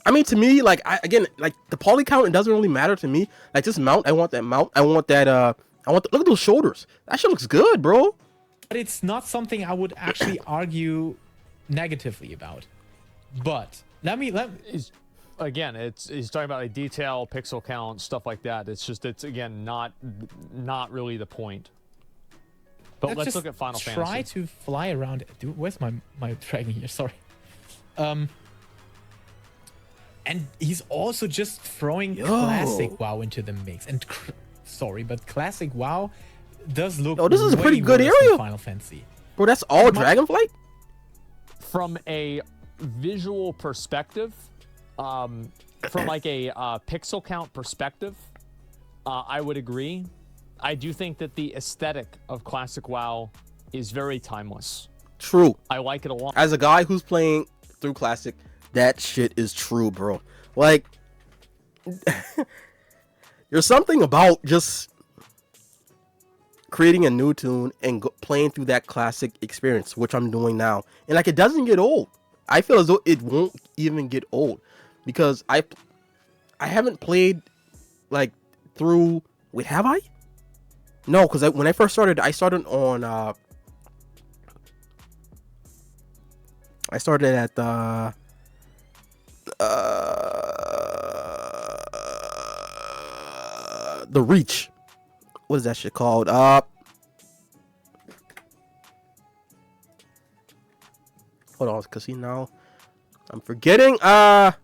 I mean, to me, like, again, like, the poly count, it doesn't really matter to me. Like, this mount, I want that mount. I want that, look at those shoulders. That shit looks good, bro. it's not something I would actually argue negatively about. But let me. Again, he's talking about like detail, pixel count, stuff like that. It's again not really the point. But let's look at Final Fantasy. Try to fly around. Dude, where's my dragon here? Sorry. And he's also just throwing classic WoW into the mix. And sorry, but classic WoW does look. Oh, this is a way pretty good worse than area. Final Fantasy. Bro, that's all Dragonflight? From a visual perspective, from like a pixel count perspective, I would agree. I do think that the aesthetic of classic WoW is very timeless. True. I like it a lot. As a guy who's playing through classic, that shit is true, bro. Like, there's something about just creating a new tune and playing through that classic experience, which I'm doing now. And like, it doesn't get old. I feel as though it won't even get old because I haven't played like through. Wait, have I? No, because when I first started, I started on. I started at the. the Reach. What is that shit called? Hold on, cause see now, I'm forgetting. What's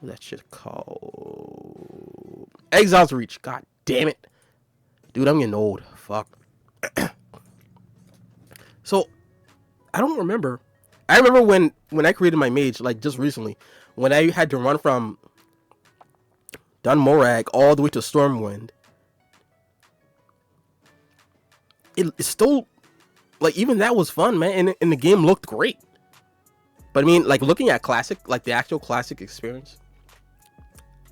that shit called? Exile's Reach. God damn it, dude, I'm getting old. Fuck. So, I don't remember. I remember when I created my mage, like just recently, when I had to run from Dun Morag all the way to Stormwind. It's still, like, even that was fun, man, and the game looked great. But I mean, like, looking at classic, like the actual classic experience,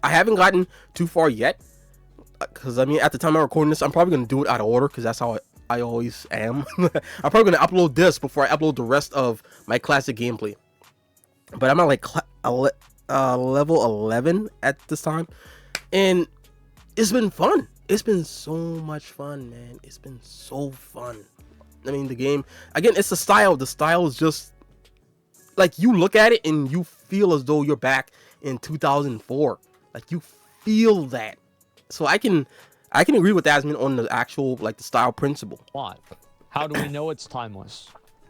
I haven't gotten too far yet, because I mean, at the time I'm recording this, I'm probably gonna do it out of order, because that's how I always am. I'm probably gonna upload this before I upload the rest of my classic gameplay. But I'm at like level 11 at this time, and it's been fun. It's been so much fun, man. It's been so fun. I mean, the game, again, it's the style. The style is just like, you look at it and you feel as though you're back in 2004. Like, you feel that. So I can agree with Asmon on the actual, like, the style principle. What? How do we know it's timeless?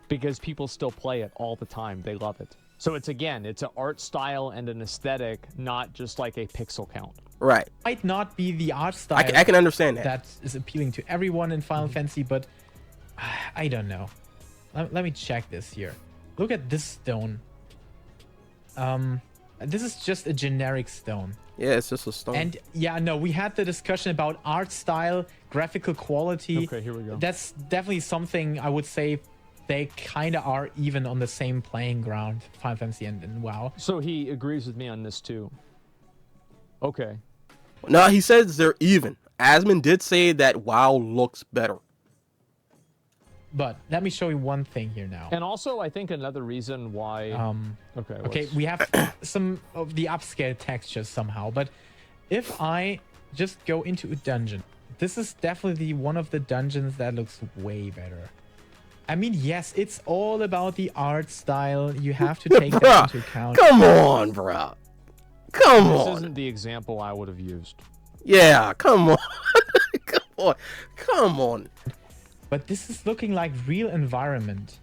Because people still play it all the time. They love it. So it's an art style and an aesthetic, not just like a pixel count. Right. Might not be the art style. I can understand that. That is appealing to everyone in Final Fantasy, but I don't know. Let me check this here. Look at this stone. This is just a generic stone. Yeah, it's just a stone. And yeah, no, we had the discussion about art style, graphical quality. Okay, here we go. That's definitely something I would say they kind of are even on the same playing ground, Final Fantasy and WoW. So he agrees with me on this too. Okay. No, he says they're even. Asmon did say that WoW looks better. But let me show you one thing here now. And also, I think another reason why... Okay, we have some of the upscale textures somehow, but if I just go into a dungeon, this is definitely one of the dungeons that looks way better. I mean, yes, it's all about the art style. You have to take that into account. Come on, bro. Come on. This isn't the example I would have used. Yeah, come on. Come on. Come on. But this is looking like real environment.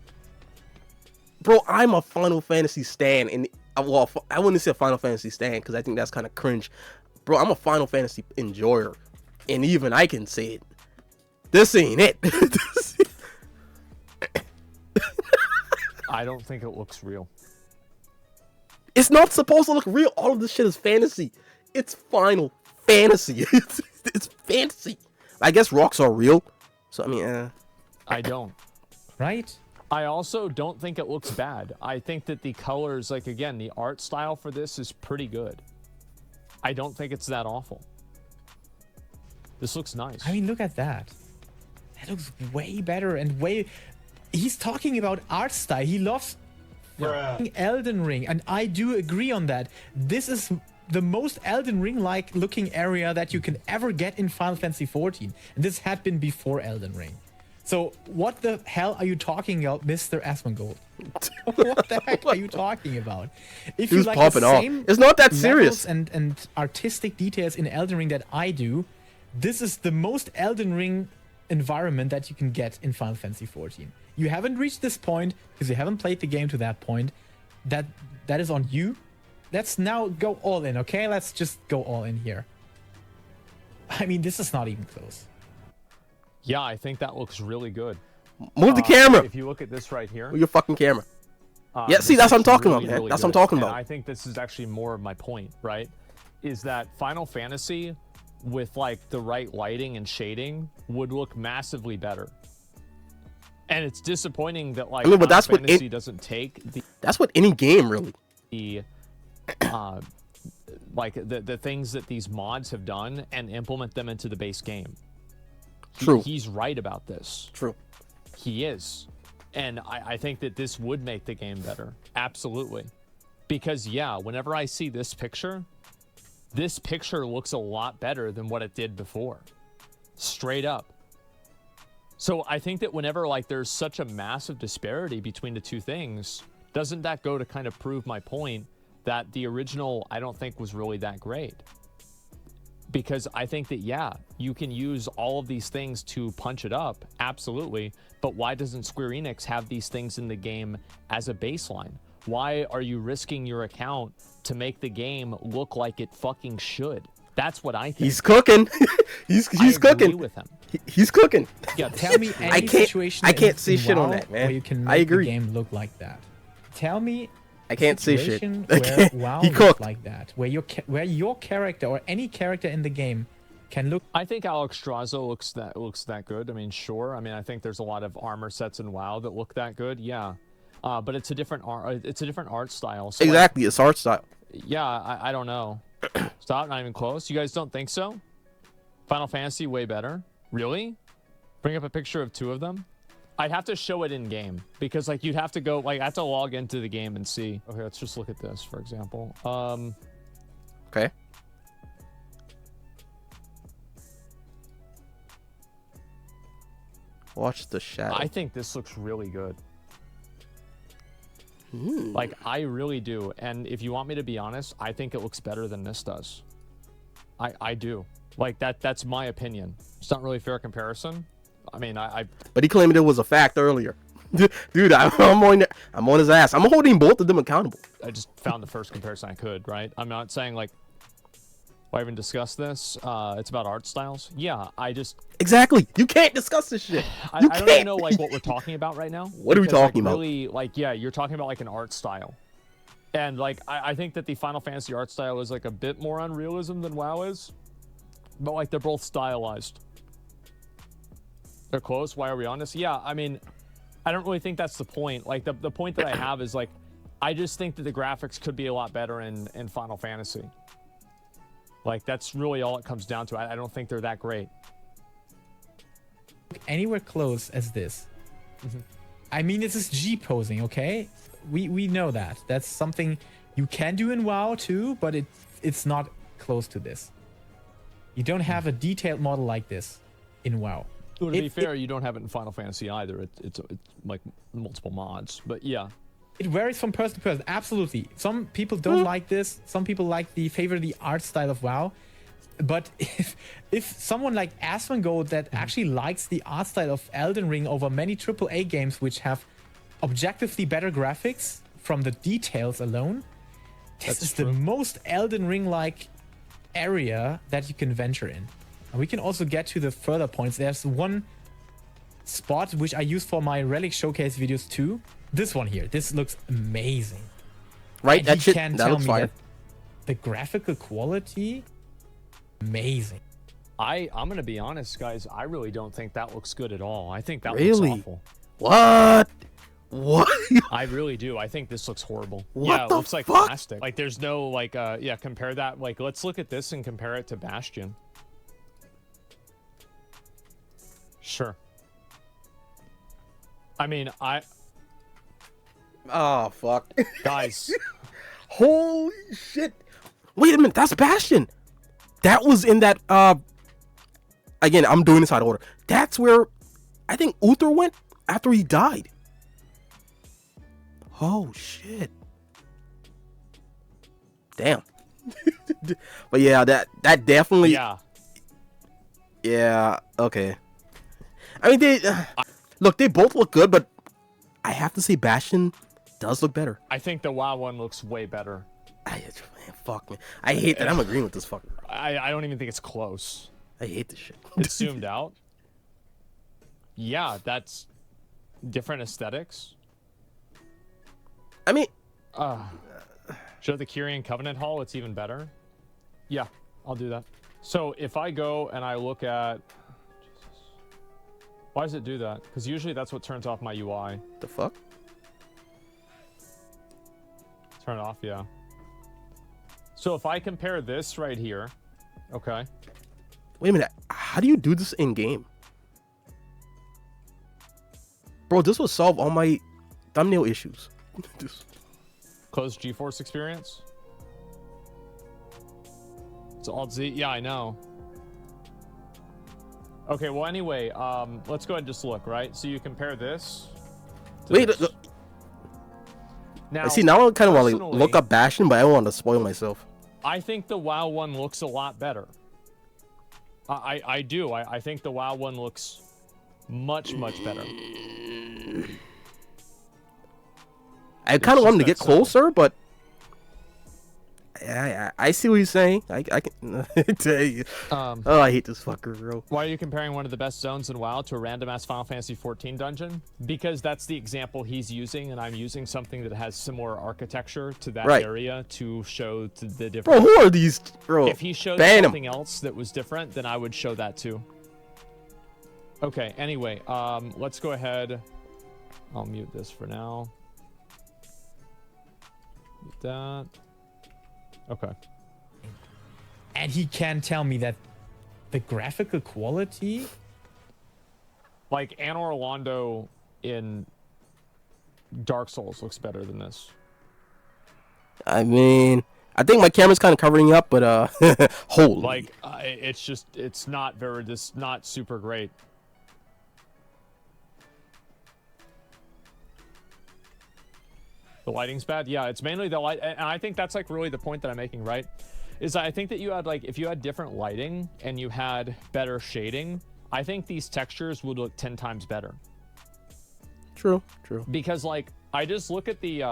Bro, I'm a Final Fantasy stan, and well, I wouldn't say a Final Fantasy stan because I think that's kind of cringe. Bro, I'm a Final Fantasy enjoyer, and even I can say it. This ain't it. I don't think it looks real. It's not supposed to look real. All of this shit is fantasy. It's Final Fantasy. It's fantasy. I guess rocks are real. So, I mean, I don't. Right? I also don't think it looks bad. I think that the colors, like, again, the art style for this is pretty good. I don't think it's that awful. This looks nice. I mean, look at that. That looks way better and way... He's talking about art style. He loves Elden Ring, and I do agree on that. This is the most Elden Ring-like looking area that you can ever get in Final Fantasy XIV. And this had been before Elden Ring. So what the hell are you talking about, Mr. Asmongold? What the heck are you talking about? If you like the same it's not that serious and artistic details in Elden Ring that I do, this is the most Elden Ring environment that you can get in Final Fantasy XIV. You haven't reached this point because you haven't played the game to that point. That is on you. Let's now go all in, okay? Let's just go all in here. I mean, this is not even close. Yeah, I think that looks really good. Move the camera. If you look at this right here. Move your fucking camera. Yeah, see, that's what I'm talking about, man. Really that's what I'm talking about. And I think this is actually more of my point, right? Is that Final Fantasy with like the right lighting and shading would look massively better. And it's disappointing that like but that's Final Fantasy doesn't take that's what any game really. Like the things that these mods have done and implement them into the base game. True. He's right about this. True. He is. And I think that this would make the game better. Absolutely. Because, yeah, whenever I see this picture looks a lot better than what it did before. Straight up. So I think that whenever, like, there's such a massive disparity between the two things, doesn't that go to kind of prove my point that the original I don't think was really that great. Because I think that, yeah, you can use all of these things to punch it up, absolutely. But why doesn't Square Enix have these things in the game as a baseline? Why are you risking your account to make the game look like it fucking should? That's what I think. He's cooking. he's I cooking. agree with him. He's cooking. Yeah, Tell me any situation I can't in say shit on WoW that, man. where you can I make agree. the game look like that. Tell me I can't say shit. situation I where can't. WoW He looks cooked. like that, where your character or any character in the game can look. I think Alex Strazo looks that good. I mean, sure. I mean, I think there's a lot of armor sets in WoW that look that good. Yeah, but it's a different art. It's a different art style. So Exactly, it's art style. yeah, I don't know. Stop. Not even close. You guys don't think so? Final Fantasy way better. Really? Bring up a picture of two of them. I'd have to show it in game because like you'd have to go like I have to log into the game and see. Okay, let's just look at this for example. Okay. Watch the shadow. I think this looks really good. Ooh. Like I really do. And if you want me to be honest, I think it looks better than this does. I do. Like that's my opinion. It's not really a fair comparison. I mean, But he claimed it was a fact earlier. Dude, I'm on his ass. I'm holding both of them accountable. I just found the first comparison I could, right? I'm not saying like why even discuss this. It's about art styles. Yeah, I just Exactly. You can't discuss this shit. I You don't even can't. know like what we're talking about right now. What are we because, like, talking about? Really, like yeah, you're talking about like an art style. And like I think that the Final Fantasy art style is like a bit more unrealism than WoW is. But like they're both stylized. They're close. Why are we on this? Yeah, I mean, I don't really think that's the point. Like the point that I have is like I just think that the graphics could be a lot better in Final Fantasy. Like that's really all it comes down to. I don't think they're that great. Anywhere close as this. I mean, this is G posing, okay? We know that. That's something you can do in WoW too, but it's not close to this. You don't have a detailed model like this in WoW. To be fair, you don't have it in Final Fantasy either. It's like multiple mods, but yeah. It varies from person to person. Absolutely. Some people don't like this. Some people favor the art style of WoW. But if someone like Asmongold that actually likes the art style of Elden Ring over many AAA games which have objectively better graphics from the details alone, this is the most Elden Ring-like area that you can venture in. And we can also get to the further points. There's one spot which I use for my Relic Showcase videos too. This one here. This looks amazing. Right? And That you shit, can that tell looks me fire. that the graphical quality, amazing. I'm gonna be honest, guys. I really don't think that looks good at all. I think that Really? looks awful. What? What? I really do. I think this looks horrible. What Yeah, it the looks like fuck? plastic. Like there's no like yeah, compare that. Like let's look at this and compare it to Bastion. Sure. I mean, Oh, fuck. guys, Holy shit. Wait a minute, that's Bastion. That was in that, again, I'm doing this out of order. That's where I think Uther went after he died. Oh, shit. Damn. But yeah, that definitely, yeah. yeah, okay. I mean, they both look good, but I have to say Bastion does look better. I think the WoW one looks way better. Man, fuck, man. I hate that I'm agreeing with this fucker. I don't even think it's close. I hate this shit. It's zoomed out. Yeah, that's different aesthetics. I mean, Show the Kyrian Covenant Hall, it's even better. Yeah, I'll do that. So if I go and I look at... Jesus. Why does it do that? Because usually that's what turns off my UI. the fuck? Turn it off, yeah. So if I compare this right here, okay. Wait a minute. How do you do this in game? Bro, this will solve all my thumbnail issues. Close GeForce experience. It's Alt-Z. Yeah, I know. Okay, well, anyway, let's go ahead and just look, right? So you compare this to Wait, this. Now, See, now I kind of want to personally, look up Bastion, but I don't want to spoil myself. I think the WoW one looks a lot better. I do. I think the WoW one looks much better. I kind of want him to get that simple. closer, but I see what he's saying. I can tell you. Oh, I hate this fucker, bro. Why are you comparing one of the best zones in WoW to a random ass Final Fantasy XIV dungeon? Because that's the example he's using, and I'm using something that has similar architecture to that area to show the difference. Bro, who are these, bro? If he showed Ban something else that was different, then I would show that too. Okay, anyway, let's go ahead. I'll mute this for now. Mute that. Okay. And he can tell me that the graphical quality, like Anor Londo in Dark Souls looks better than this. I mean, I think my camera's kind of covering up, but holy. Like, it's not not super great. The lighting's bad. Yeah, it's mainly the light, and I think that's like really the point that I'm making, right? Is I think that you had like, if you had different lighting and you had better shading, I think these textures would look 10 times better. True. Because like, I just look at the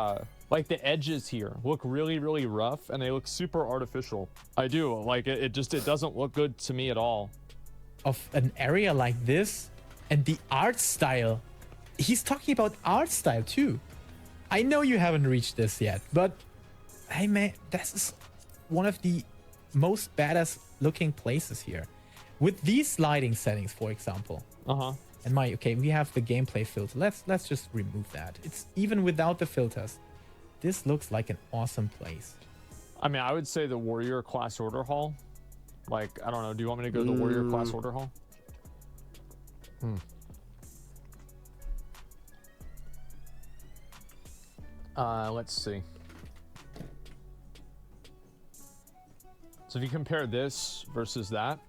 like the edges here look really rough, and they look super artificial. I do like it doesn't look good to me at all. of an area like this, and the art style. He's talking about art style too. I know you haven't reached this yet, but hey man, this is one of the most badass looking places here. With these lighting settings, for example. And we have the gameplay filter. Let's just remove that. It's even without the filters. This looks like an awesome place. I mean, I would say the warrior class order hall. Like, I don't know. Do you want me to go to the warrior class order hall? Let's see. So if you compare this versus that.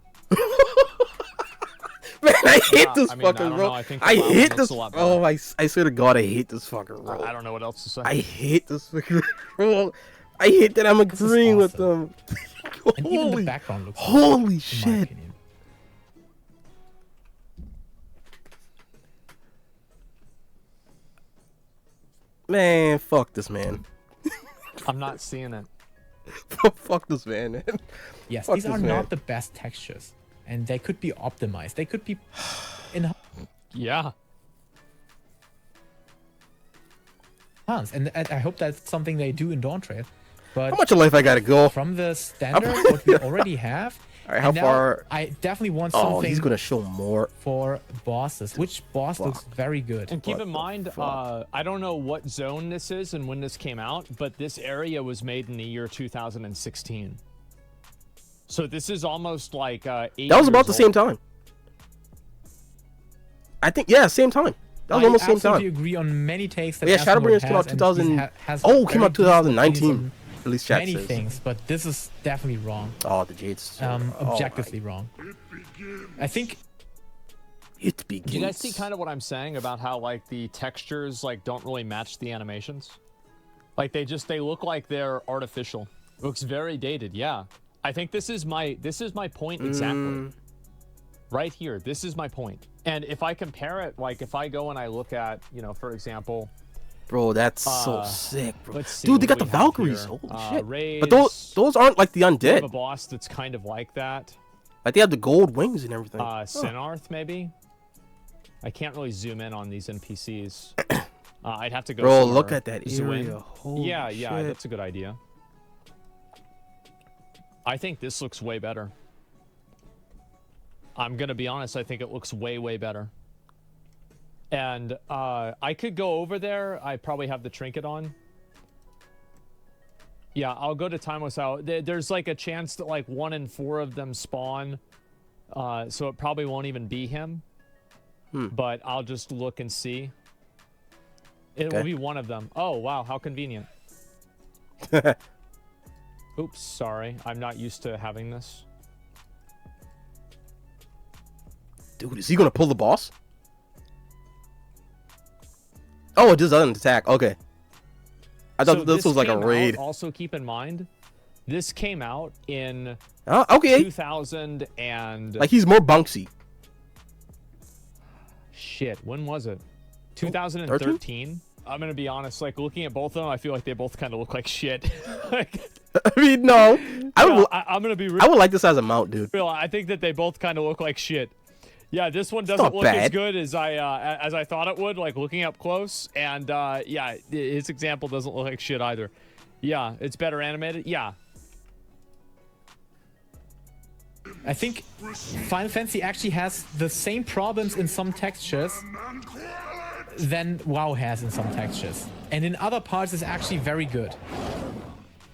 Man, I hate this I mean, I fucker, don't bro. know, I think I the WoW one hate looks this. a lot better. Oh, I swear to God, I hate this fucker, bro. I don't know what else to say. I hate this fucker, bro. I hate that I'm agreeing with them. And even the background looks holy awesome, in my shit. opinion. Man, fuck this man. I'm not seeing it. Fuck this man. Yes, Fuck these are this man. not the best textures, and they could be optimized. They could be enhanced, Yeah. and I hope that's something they do in Dawntrail. But How much of life I gotta go? from the standard, what we already have, All right, how and now far? I definitely want Oh, something he's gonna show more. for bosses. Which boss looks very good? And keep What in the mind, fuck? I don't know what zone this is and when this came out, but this area was made in the year 2016. So this is almost like 8 That was about the years same old. time. I think, yeah, same time. That was almost I same absolutely time. agree on many takes that Yeah, Asmongold Shadowbringers came out has, and 2000. he has Oh, came very out 2019. decent opinions At least on chat many says. things, but this is definitely wrong. Oh, the Jades. Oh my- Objectively wrong. I think It begins. Do you guys see kind of what I'm saying about how like the textures like don't really match the animations? Like they look like they're artificial. It looks very dated. Yeah. I think this is my point exactly. Right here. This is my point. And if I compare it, like if I go and I look at, for example, Bro, that's so sick, bro. let's see, Dude, they what got do the we have Valkyries. here? Holy shit. Raids. But those aren't like the We have a undead. boss that's kind of like that. Like they have the gold wings and everything. Sinarth, maybe? I can't really zoom in on these NPCs. I'd have to go Bro, somewhere. look at that Zoom in. area. Holy Yeah, shit. that's a good idea. I think this looks way better. I'm gonna be honest, I think it looks way better. And I could go over there. I probably have the trinket on. Yeah, I'll go to Timeless Out. There's like a chance that like 1 in 4 of them spawn. So it probably won't even be him. But I'll just look and see. It will be one of them. Oh, wow, how convenient. Oops, sorry. I'm not used to having this. Dude, is he gonna pull the boss? Oh, it just doesn't attack. Okay. I thought So this was like a came out- raid. Also, keep in mind, this came out in Okay. 2000 and Like he's more bunksy. shit. When was it? 2013. I'm gonna be honest. Like looking at both of them, I feel like they both kind of look like shit. Like, I mean, no. I'm gonna be I would like this as a mount, dude. real. I think that they both kind of look like shit. Yeah, this one doesn't not look as bad. good as I thought it would. Like looking up close, and yeah, his example doesn't look like shit either. Yeah, it's better animated. Yeah. I think Final Fantasy actually has the same problems in some textures than WoW has in some textures. And in other parts is actually very good.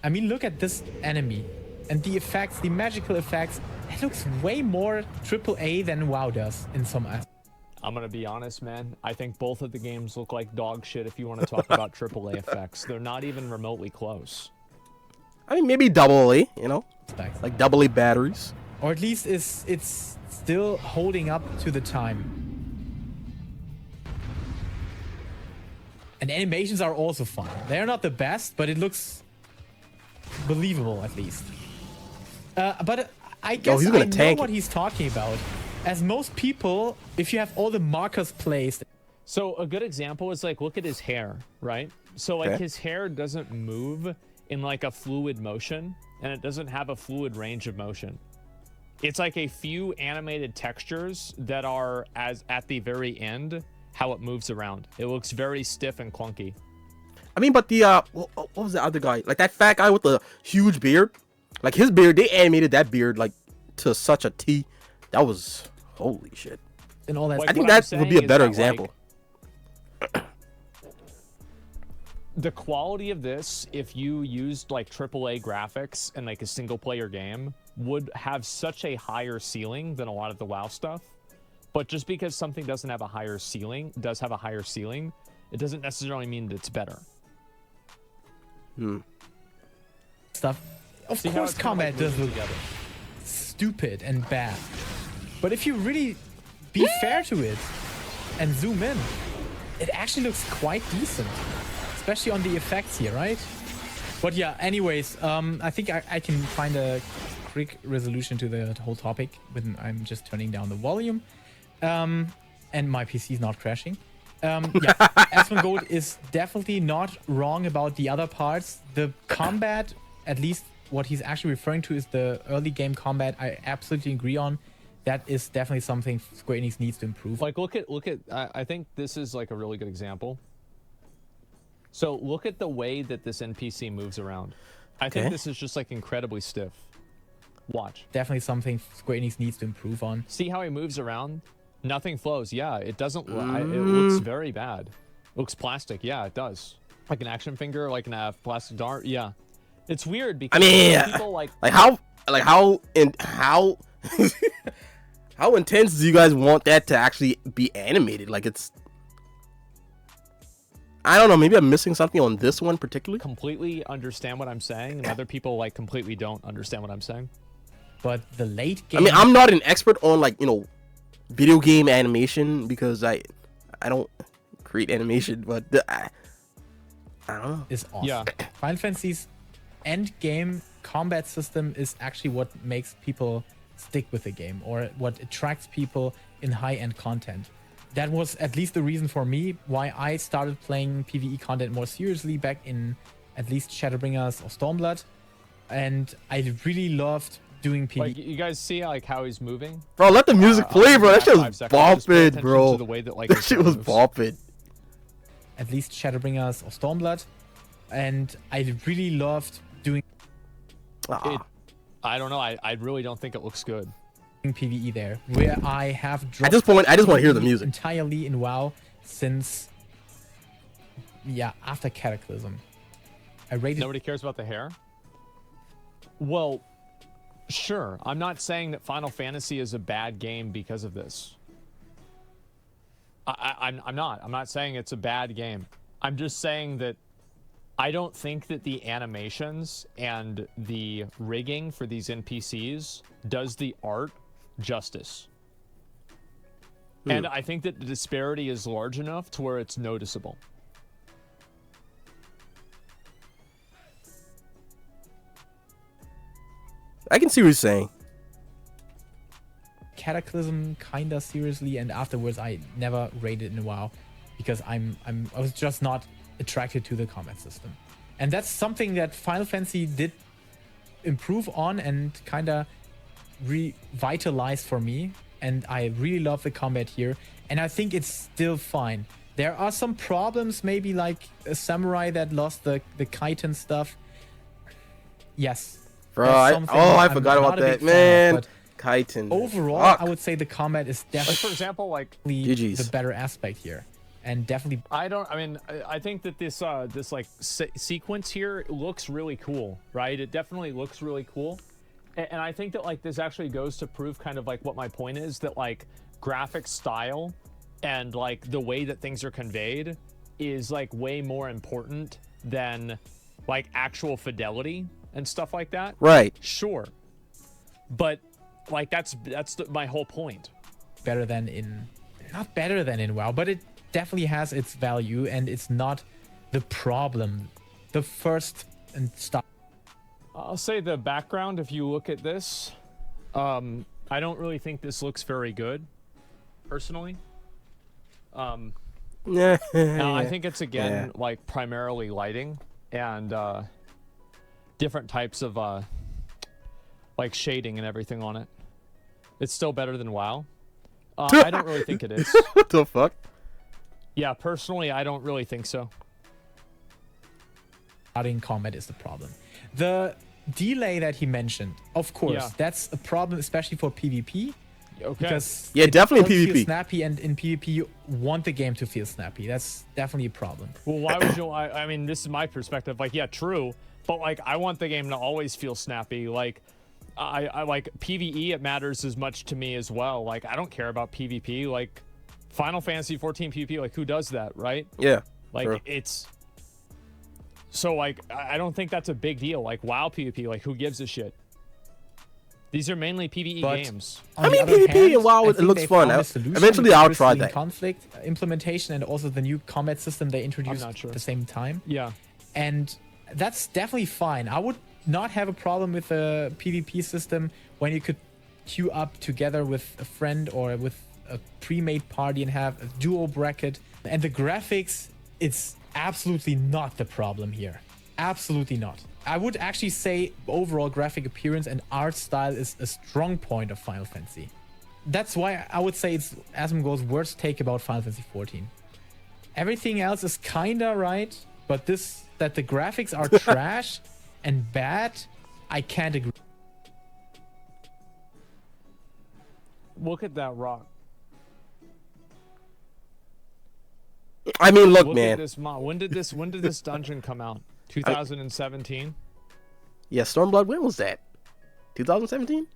I mean, look at this enemy and the effects, the magical effects. It looks way more AAA than WoW does in some aspects. I'm gonna be honest, man. I think both of the games look like dog shit if you want to talk about AAA effects. They're not even remotely close. I mean, maybe double A, you know? Like Like double A batteries. or at least it's still holding up to the time. And animations are also fun. They're not the best, but it looks believable at least. But I guess he's I gonna know tank what it. he's talking about. As most people, if you have all the markers placed, So a good example is like, look at his hair, right? So like Okay. his hair doesn't move in like a fluid motion, and it doesn't have a fluid range of motion. It's like a few animated textures that are as at the very end, how it moves around. It looks very stiff and clunky. I mean, but the what was the other guy? Like that fat guy with the huge beard. Like his beard, they animated that beard like to such a T. That was holy shit. and all that. Like, I think what I'm that would be saying a is better that, example. like, the quality of this, if you used like AAA graphics in like a single player game, would have such a higher ceiling than a lot of the WoW stuff. But just because something doesn't have a higher ceiling, it doesn't necessarily mean that it's better. Stuff. Of See how course, it's kinda, like, combat does moving look together. stupid and bad. But if you really be fair to it and zoom in, it actually looks quite decent. Especially on the effects here, right? But yeah, anyways, I think I can find a quick resolution to the whole topic when I'm just turning down the volume. And my PC is not crashing. Yeah, Asmongold is definitely not wrong about the other parts. The combat, at least what he's actually referring to, is the early game combat. I absolutely agree on. That is definitely something Square Enix needs to improve. Like look at I think this is like a really good example. So look at the way that this NPC moves around. I think Okay. this is just like incredibly stiff. Watch. Definitely something Square Enix needs to improve on. See how he moves around? Nothing flows. Yeah, it doesn't. It looks very bad. Looks plastic. Yeah, it does. Like an action finger, like a plastic dart. Yeah, it's weird because I mean, people like how how intense do you guys want that to actually be animated? Like it's, I don't know. Maybe I'm missing something on this one particularly. completely understand what I'm saying, and other people like completely don't understand what I'm saying. But the late I game, mean, I'm not an expert on like video game animation because I don't create animation, but I don't know. is awesome. Yeah. Final Fantasy's end game combat system is actually what makes people stick with the game, or what attracts people in high-end content. That was at least the reason for me why I started playing PvE content more seriously back in at least Shadowbringers or Stormblood, and I really loved doing PvE. Like you guys see like how he's moving. Bro, let the music play, bro. That shit Five was seconds, just pay bopping, attention bro. to the way that, like, That his shit hair was moves. bopping. At least Shadowbringers or Stormblood, and I really loved doing It, I don't know. I really don't think it looks good. PvE there, where I have dropped At this point, I just want to hear the PvE music. entirely in WoW since after Cataclysm. I rated Nobody cares about the hair. Well, sure. I'm not saying that Final Fantasy is a bad game because of this. I'm not. I'm not saying it's a bad game. I'm just saying that I don't think that the animations and the rigging for these NPCs does the art justice. And I think that the disparity is large enough to where it's noticeable. I can see what you're saying. Cataclysm kinda seriously, and afterwards I never raided in WoW because I was just not attracted to the combat system. And that's something that Final Fantasy did improve on and kinda revitalized for me. And I really love the combat here, and I think it's still fine. There are some problems, maybe like a samurai that lost the chitin stuff. Yes. Bro, that's something I I'm forgot about not a that, big fan of, man. but Chitin. overall, Fuck. I would say the combat is Like, definitely for example, like GG's. the better aspect here, and definitely I think that this this like sequence here looks really cool, right? It definitely looks really cool. And I think that like this actually goes to prove kind of like what my point is, that like graphic style and like the way that things are conveyed is like way more important than like actual fidelity and stuff like that. Right. Sure. But like that's my whole point. better than in, not better than in WoW, but it definitely has its value, and it's not the problem. The first and stuff. I'll say the background, if you look at this, I don't really think this looks very good, personally. Yeah. Now, I think it's, again, Yeah. like, primarily lighting and different types of, like, shading and everything on it. It's still better than WoW. I don't really think it is. What the fuck? Yeah, personally, I don't really think so. In combat is the problem. The delay that he mentioned, of course, Yeah. that's a problem, especially for PvP. Okay. Because Yeah, it definitely doesn't feel PvP. snappy, and in PvP you want the game to feel snappy. That's definitely a problem. Well, why would you? I mean, this is my perspective. Like, yeah, true, but like, I want the game to always feel snappy. Like, I like PVE. It matters as much to me as well. Like, I don't care about PvP. Like, Final Fantasy 14 PvP. Like, who does that, right? Yeah. Like, true. it's so like, I don't think that's a big deal. Like, WoW PvP. Like, who gives a shit? These are mainly PvE But games. on I the mean, other PvP hand, and WoW, I it think looks they fun. found a solution Eventually, with I'll the try Crystalline that. conflict implementation, and also the new combat system they introduced not sure. at the same time. Yeah. And that's definitely fine. I would not have a problem with a PvP system when you could queue up together with a friend or with a pre-made party and have a duo bracket. And the graphics, it's absolutely not the problem here. Absolutely not. I would actually say overall graphic appearance and art style is a strong point of Final Fantasy. That's why I would say it's Asmongold's worst take about Final Fantasy 14. Everything else is kinda right, but this, that the graphics are trash and bad, I can't agree. Look at that rock. I mean, look, Look man. at this mod. When did this dungeon come out? 2017. Yeah, Stormblood. When was that? 2017.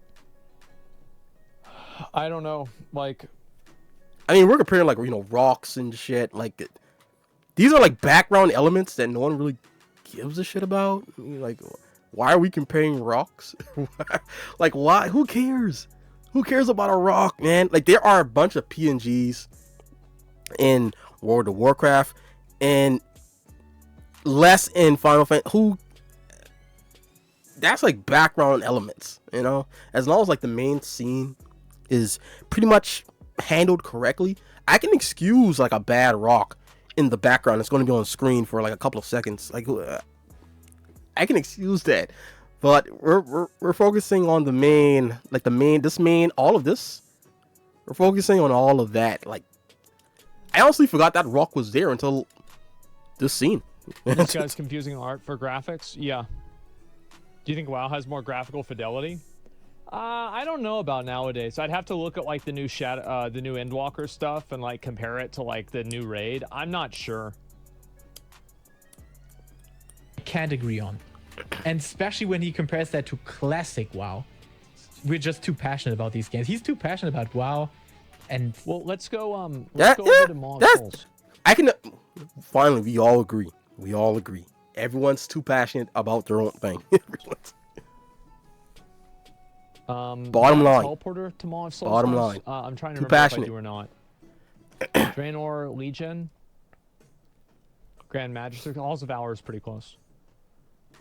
I don't know. Like, I mean, we're comparing like rocks and shit. Like, these are like background elements that no one really gives a shit about. I mean, like, why are we comparing rocks? Like, why? Who cares? Who cares about a rock, man? Like, there are a bunch of PNGs in World of Warcraft and less in Final Fantasy. Who? That's like background elements, As long as like the main scene is pretty much handled correctly, I can excuse like a bad rock in the background. It's going to be on screen for like a couple of seconds. Like, I can excuse that. But we're focusing on the main, like all of this. We're focusing on all of that. Like, I honestly forgot that rock was there until this scene. this guy's confusing art for graphics. Yeah. Do you think WoW has more graphical fidelity? I don't know about nowadays. I'd have to look at like the new the new Endwalker stuff and like compare it to like the new raid. I'm not sure. Can't agree on. And especially when he compares that to classic WoW. We're just too passionate about these games. He's too passionate about WoW. And Well, let's go That- over yeah, to Maw of that's- Souls. I can finally we all agree. We all agree. Everyone's too passionate about their own thing. Bottom yeah, line. Teleporter to Maw of Souls. Bottom house? line. I'm trying to Too remember passionate. if I do or not. Draenor Legion. Grand Magister. Halls of Valor is pretty close.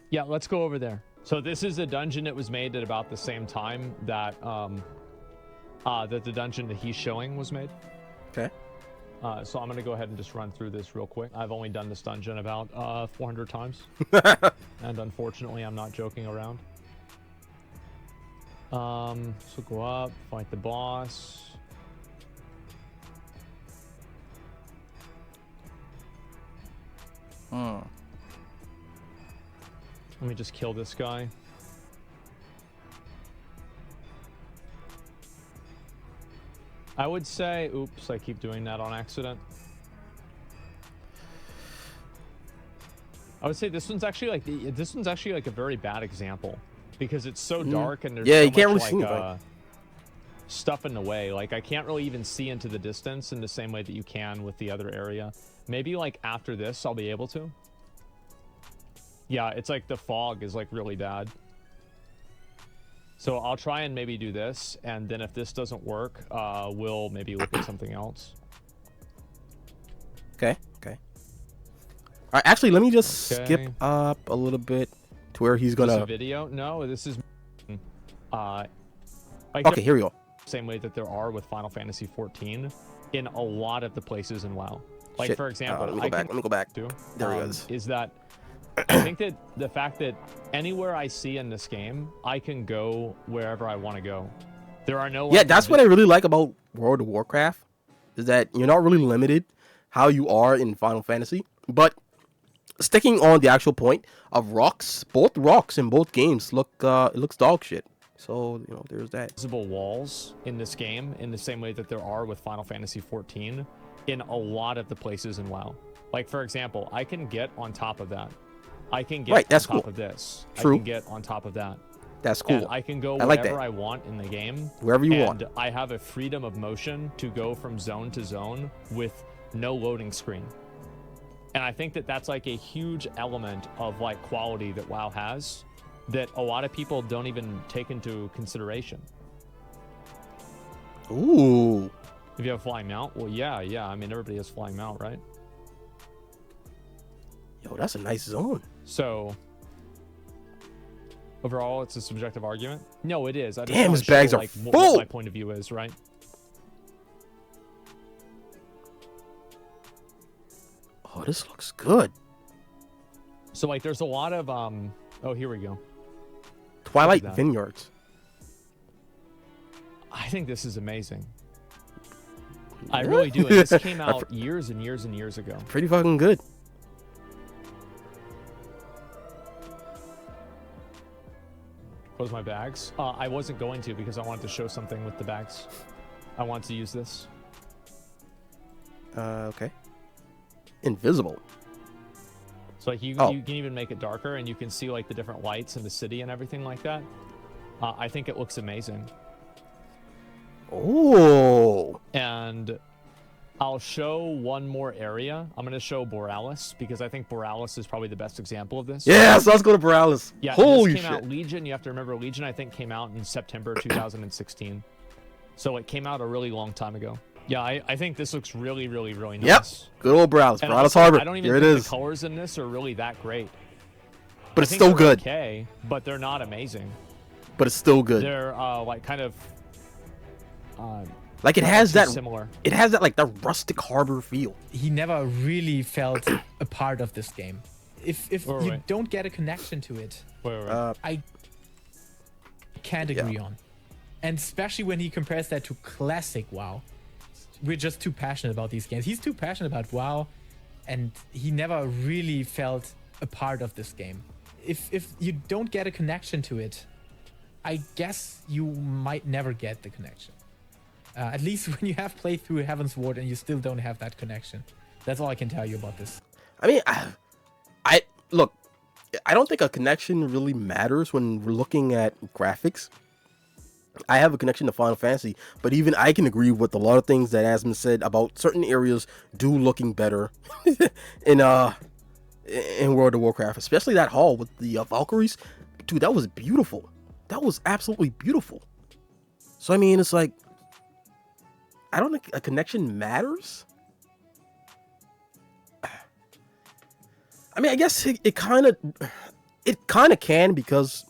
Yeah, let's go over there. So this is a dungeon that was made at about the same time that that the dungeon that he's showing was made. Okay. So I'm gonna go ahead and just run through this real quick. I've only done this dungeon about 400 times, and unfortunately, I'm not joking around. So go up, fight the boss. Let me just kill this guy. I would say, oops, I keep doing that on accident. I would say this one's actually like a very bad example because it's so dark and there's so you can't much, really like, see stuff in the way. Like I can't really even see into the distance in the same way that you can with the other area. Maybe like after this I'll be able to. Yeah, it's like the fog is like really bad. So I'll try and maybe do this, and then if this doesn't work, we'll maybe look at something else. Okay. Okay. All right. Actually, let me just Okay. skip up a little bit to where he's Is this gonna. a video? No, this is like Okay, here we go. the same way that there are with Final Fantasy XIV in a lot of the places in WoW. Like Shit. for example, let me go back. Let me go back. do There he is. is that I think that the fact that anywhere I see in this game, I can go wherever I want to go. There are no Yeah, that's what I really like about World of Warcraft, is that you're not really limited how you are in Final Fantasy. But sticking on the actual point of rocks, both rocks in both games look it looks dog shit. So there's that. visible walls in this game in the same way that there are with Final Fantasy XIV in a lot of the places in WoW. Like for example, I can get on top of that. I can get That's on top cool. of this. True. I can get on top of that. That's cool. And I can go I like wherever that. I want in the game. Wherever you and want. I have a freedom of motion to go from zone to zone with no loading screen. And I think that that's like a huge element of like quality that WoW has that a lot of people don't even take into consideration. Ooh. If you have flying mount, well, yeah. I mean, everybody has flying mount, right? Yo, that's a nice zone. So overall, it's a subjective argument. No, it is. I just Damn, wanna his bags show, are like, full. what my point of view is, right? Oh, this looks good. So like, there's a lot of oh, here we go. Twilight that. Vineyards. I think this is amazing. I really do. And this came out years and years and years ago. Pretty fucking good. Close my bags. I wasn't going to because I wanted to show something with the bags. I want to use this. Okay. Invisible. So like you can even make it darker and you can see like the different lights in the city and everything like that. I think it looks amazing. Oh. And I'll show one more area. I'm going to show Borealis because I think Borealis is probably the best example of this. Yeah, so let's go to Borealis. Yeah, Holy this came shit. out Legion. You have to remember Legion, I think, came out in September 2016. So it came out a really long time ago. Yeah, I think this looks really, really, really nice. Yep. Good old Borealis. And Borealis also, Harbor. I don't even Here it think is. the colors in this are really that great. But I it's think still they're good. Okay, but they're not amazing. But it's still good. They're like kind of Like it has that. similar. It has that like the rustic harbor feel. He never really felt a part of this game. If Wait, you wait. don't get a connection to it, Wait. I can't agree on. And especially when he compares that to classic WoW. We're just too passionate about these games. He's too passionate about WoW, and he never really felt a part of this game. If you don't get a connection to it, I guess you might never get the connection. At least when you have played through Heaven's Ward and you still don't have that connection. That's all I can tell you about this. I mean, I look. I don't think a connection really matters when we're looking at graphics. I have a connection to Final Fantasy, but even I can agree with a lot of things that Asmon said about certain areas do looking better in World of Warcraft, especially that hall with the Valkyries. Dude, that was beautiful. That was absolutely beautiful. So I mean, it's like I don't think a connection matters. I mean, I guess it kind of can because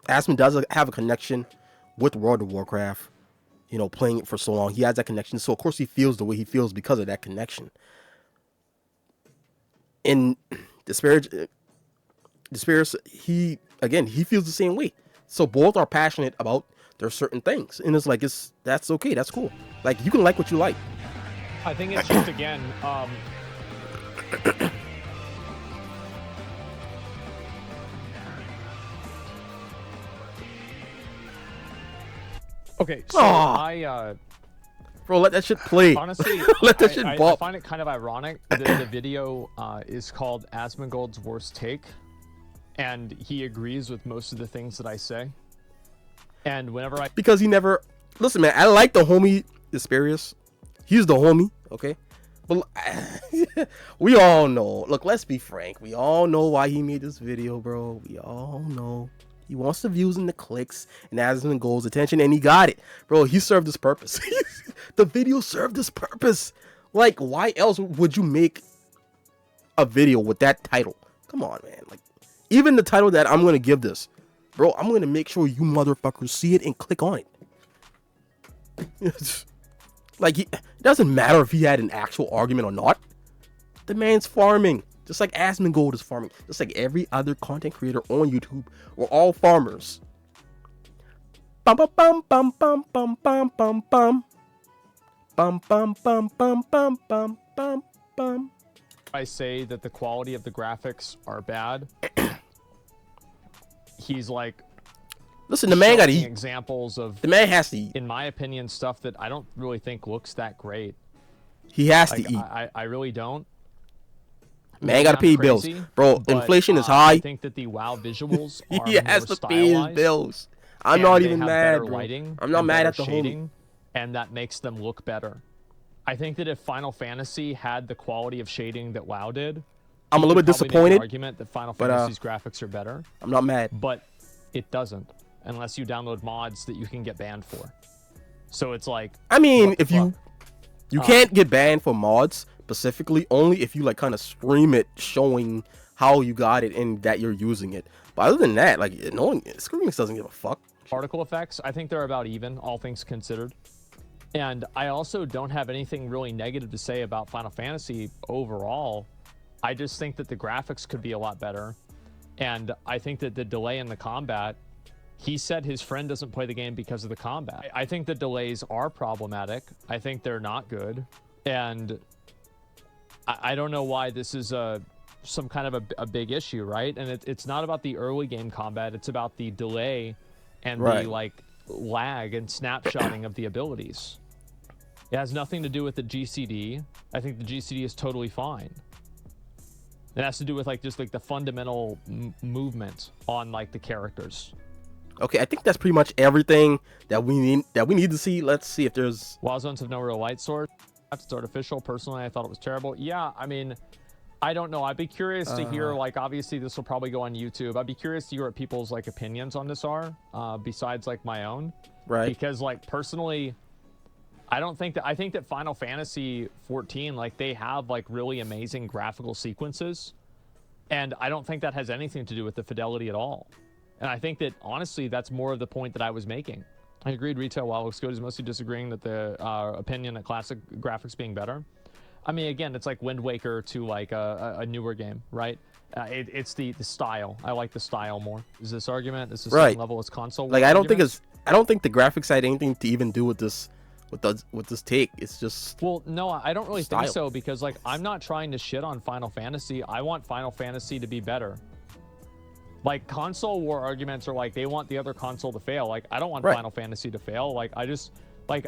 Asmon does have a connection with World of Warcraft. You know, playing it for so long, he has that connection. So of course he feels the way he feels because of that connection. In Desperius, he feels the same way. So both are passionate about their certain things, and it's like that's okay, that's cool. Like you can like what you like. I think it's just again. Okay, so Aw. Bro, let that shit play. Honestly, let that shit I bop. find it kind of ironic that the video is called Asmongold's Worst Take, and he agrees with most of the things that I say. And whenever I... Because he never... Listen, man, I like the homie Desperius. He's the homie, okay? But we all know. Look, let's be frank. We all know why he made this video, bro. We all know. He wants the views and the clicks and Asmongold's attention, and he got it. Bro, he served his purpose. The video served his purpose. Like, why else would you make a video with that title? Come on, man. Like, even the title that I'm going to give this, bro, I'm going to make sure you motherfuckers see it and click on it. Like, it doesn't matter if he had an actual argument or not. The man's farming. Just like Asmongold is farming. Just like every other content creator on YouTube. We're all farmers. Bum bum bum bum bum bum bum bum bum. Bum bum bum bum bum bum bum bum. I say that the quality of the graphics are bad, he's like... Listen, the man got to showing eat. examples of, The man has to eat. in my opinion, stuff that I don't really think looks that great. He has Like, to eat. I really don't. Man got to Maybe pay I'm bills. crazy, Bro, but, inflation is I high. think that the WoW visuals are He has more to pay his stylized, bills. I'm and not they even have mad, better bro. lighting I'm not and mad better at the homie. shading, and that makes them look better. I think that if Final Fantasy had the quality of shading that WoW did, I'm a you little could bit probably make an disappointed, argument that Final but, Fantasy's graphics are better, I'm not mad. but it doesn't unless you download mods that you can get banned for. So it's like, I mean, what the if you fuck? can't get banned for mods specifically, only if you like kind of stream it showing how you got it and that you're using it. But other than that, like, no one, Square Enix doesn't give a fuck. particle effects, I think they're about even, all things considered. And I also don't have anything really negative to say about Final Fantasy overall. I just think that the graphics could be a lot better. And I think that the delay in the combat, he said his friend doesn't play the game because of the combat. I think the delays are problematic. I think they're not good. And I don't know why this is some kind of a big issue, right? And it's not about the early game combat. It's about the delay and Right. the like lag and snapshotting of the abilities. It has nothing to do with the GCD. I think the GCD is totally fine. It has to do with like just like the fundamental movement on like the characters. Okay, I think that's pretty much everything that we need to see. Let's see if there's... WoW zones have no real light source. It's artificial. Personally, I thought it was terrible. Yeah, I mean, I don't know. I'd be curious to hear, like, obviously this will probably go on YouTube. I'd be curious to hear what people's like opinions on this are, besides like my own. Right. Because like personally, I think that Final Fantasy 14, like, they have like really amazing graphical sequences, and I don't think that has anything to do with the fidelity at all. And I think that honestly, that's more of the point that I was making. I agreed retail WoW looks good. Is mostly disagreeing that the opinion that classic graphics being better. I mean, again, it's like Wind Waker to like a newer game, right? It's the style. I like the style more. Is this argument? Is this Right. same level as console? Like, war I don't think arguments? I don't think the graphics had anything to even do with this take. It's just... Well, no, I don't really Style. think so, because like I'm not trying to shit on Final Fantasy. I want Final Fantasy to be better. Like, console war arguments are like they want the other console to fail. Like, I don't want Right. Final Fantasy to fail. Like,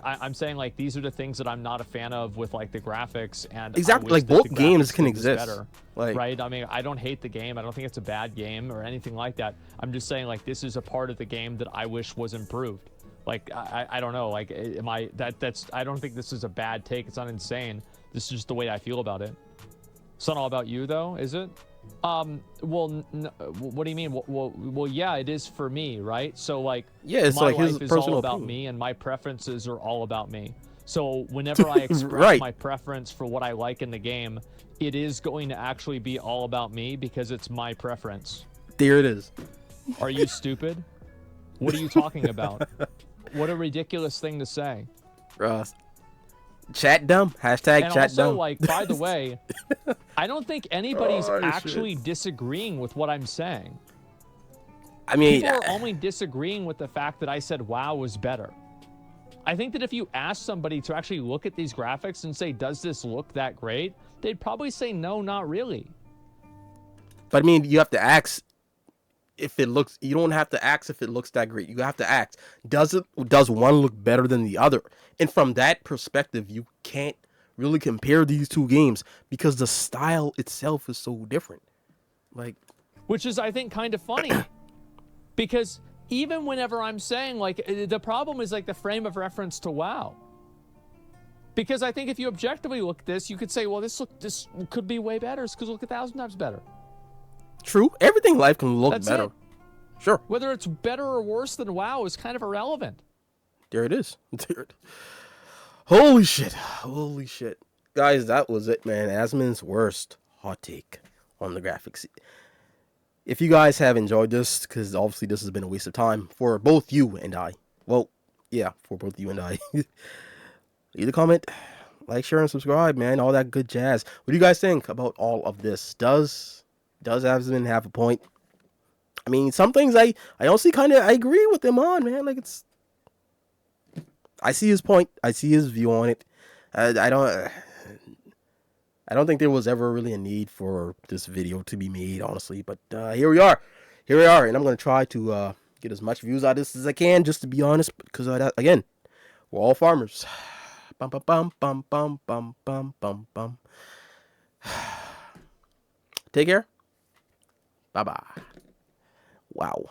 I'm saying like these are the things that I'm not a fan of with like the graphics, and I Exactly, wish like, that both the games graphics can did this exist. better, Like... right? I mean, I don't hate the game. I don't think it's a bad game or anything like that. I'm just saying like this is a part of the game that I wish was improved. Like, I don't know. Like, I don't think this is a bad take. It's not insane. This is just the way I feel about it. It's not all about you though, is it? Well, what do you mean? Well, yeah, it is for me, right? So like, Yeah, it's my like his life is personal all about opinion. me, and my preferences are all about me. So whenever I express Right. my preference for what I like in the game, it is going to actually be all about me because it's my preference. There it is. Are you stupid? What are you talking about? What a ridiculous thing to say. Chat dumb. Hashtag And chat also, dumb. like, by the way, I don't think anybody's Oh, actually disagreeing with what I'm saying. I mean, People are only disagreeing with the fact that I said WoW was better. I think that if you ask somebody to actually look at these graphics and say, does this look that great? They'd probably say, no, not really. but I mean, you have to ask if it looks. You don't have to ask if it looks that great. You have to ask, does one look better than the other? And from that perspective, you can't really compare these two games because the style itself is so different. Like, Which is, I think, kind of funny. Because even whenever I'm saying, like, the problem is, like, the frame of reference to WoW. Because I think if you objectively look at this, you could say, well, this could be way better. It's because look 1,000 times better. true, everything in life can look That's better. it. Sure, Whether it's better or worse than WoW is kind of irrelevant. there it is. There it- Holy shit, guys, that was it, man. Asmon's worst hot take on the graphics. If you guys have enjoyed this, because obviously this has been a waste of time for both you and I. Well, yeah, for both you and I. Leave a comment, like, share, and subscribe, man. All that good jazz. What do you guys think about all of this? Does Asmon have a point? I mean, some things I honestly kind of I agree with him on, man. Like, it's, I see his point. I see his view on it. I don't think there was ever really a need for this video to be made, honestly. But here we are, and I'm gonna try to get as much views out of this as I can, just to be honest. Because again, we're all farmers. Bum bum bum bum bum bum bum bum bum. Take care. Bye bye. Wow.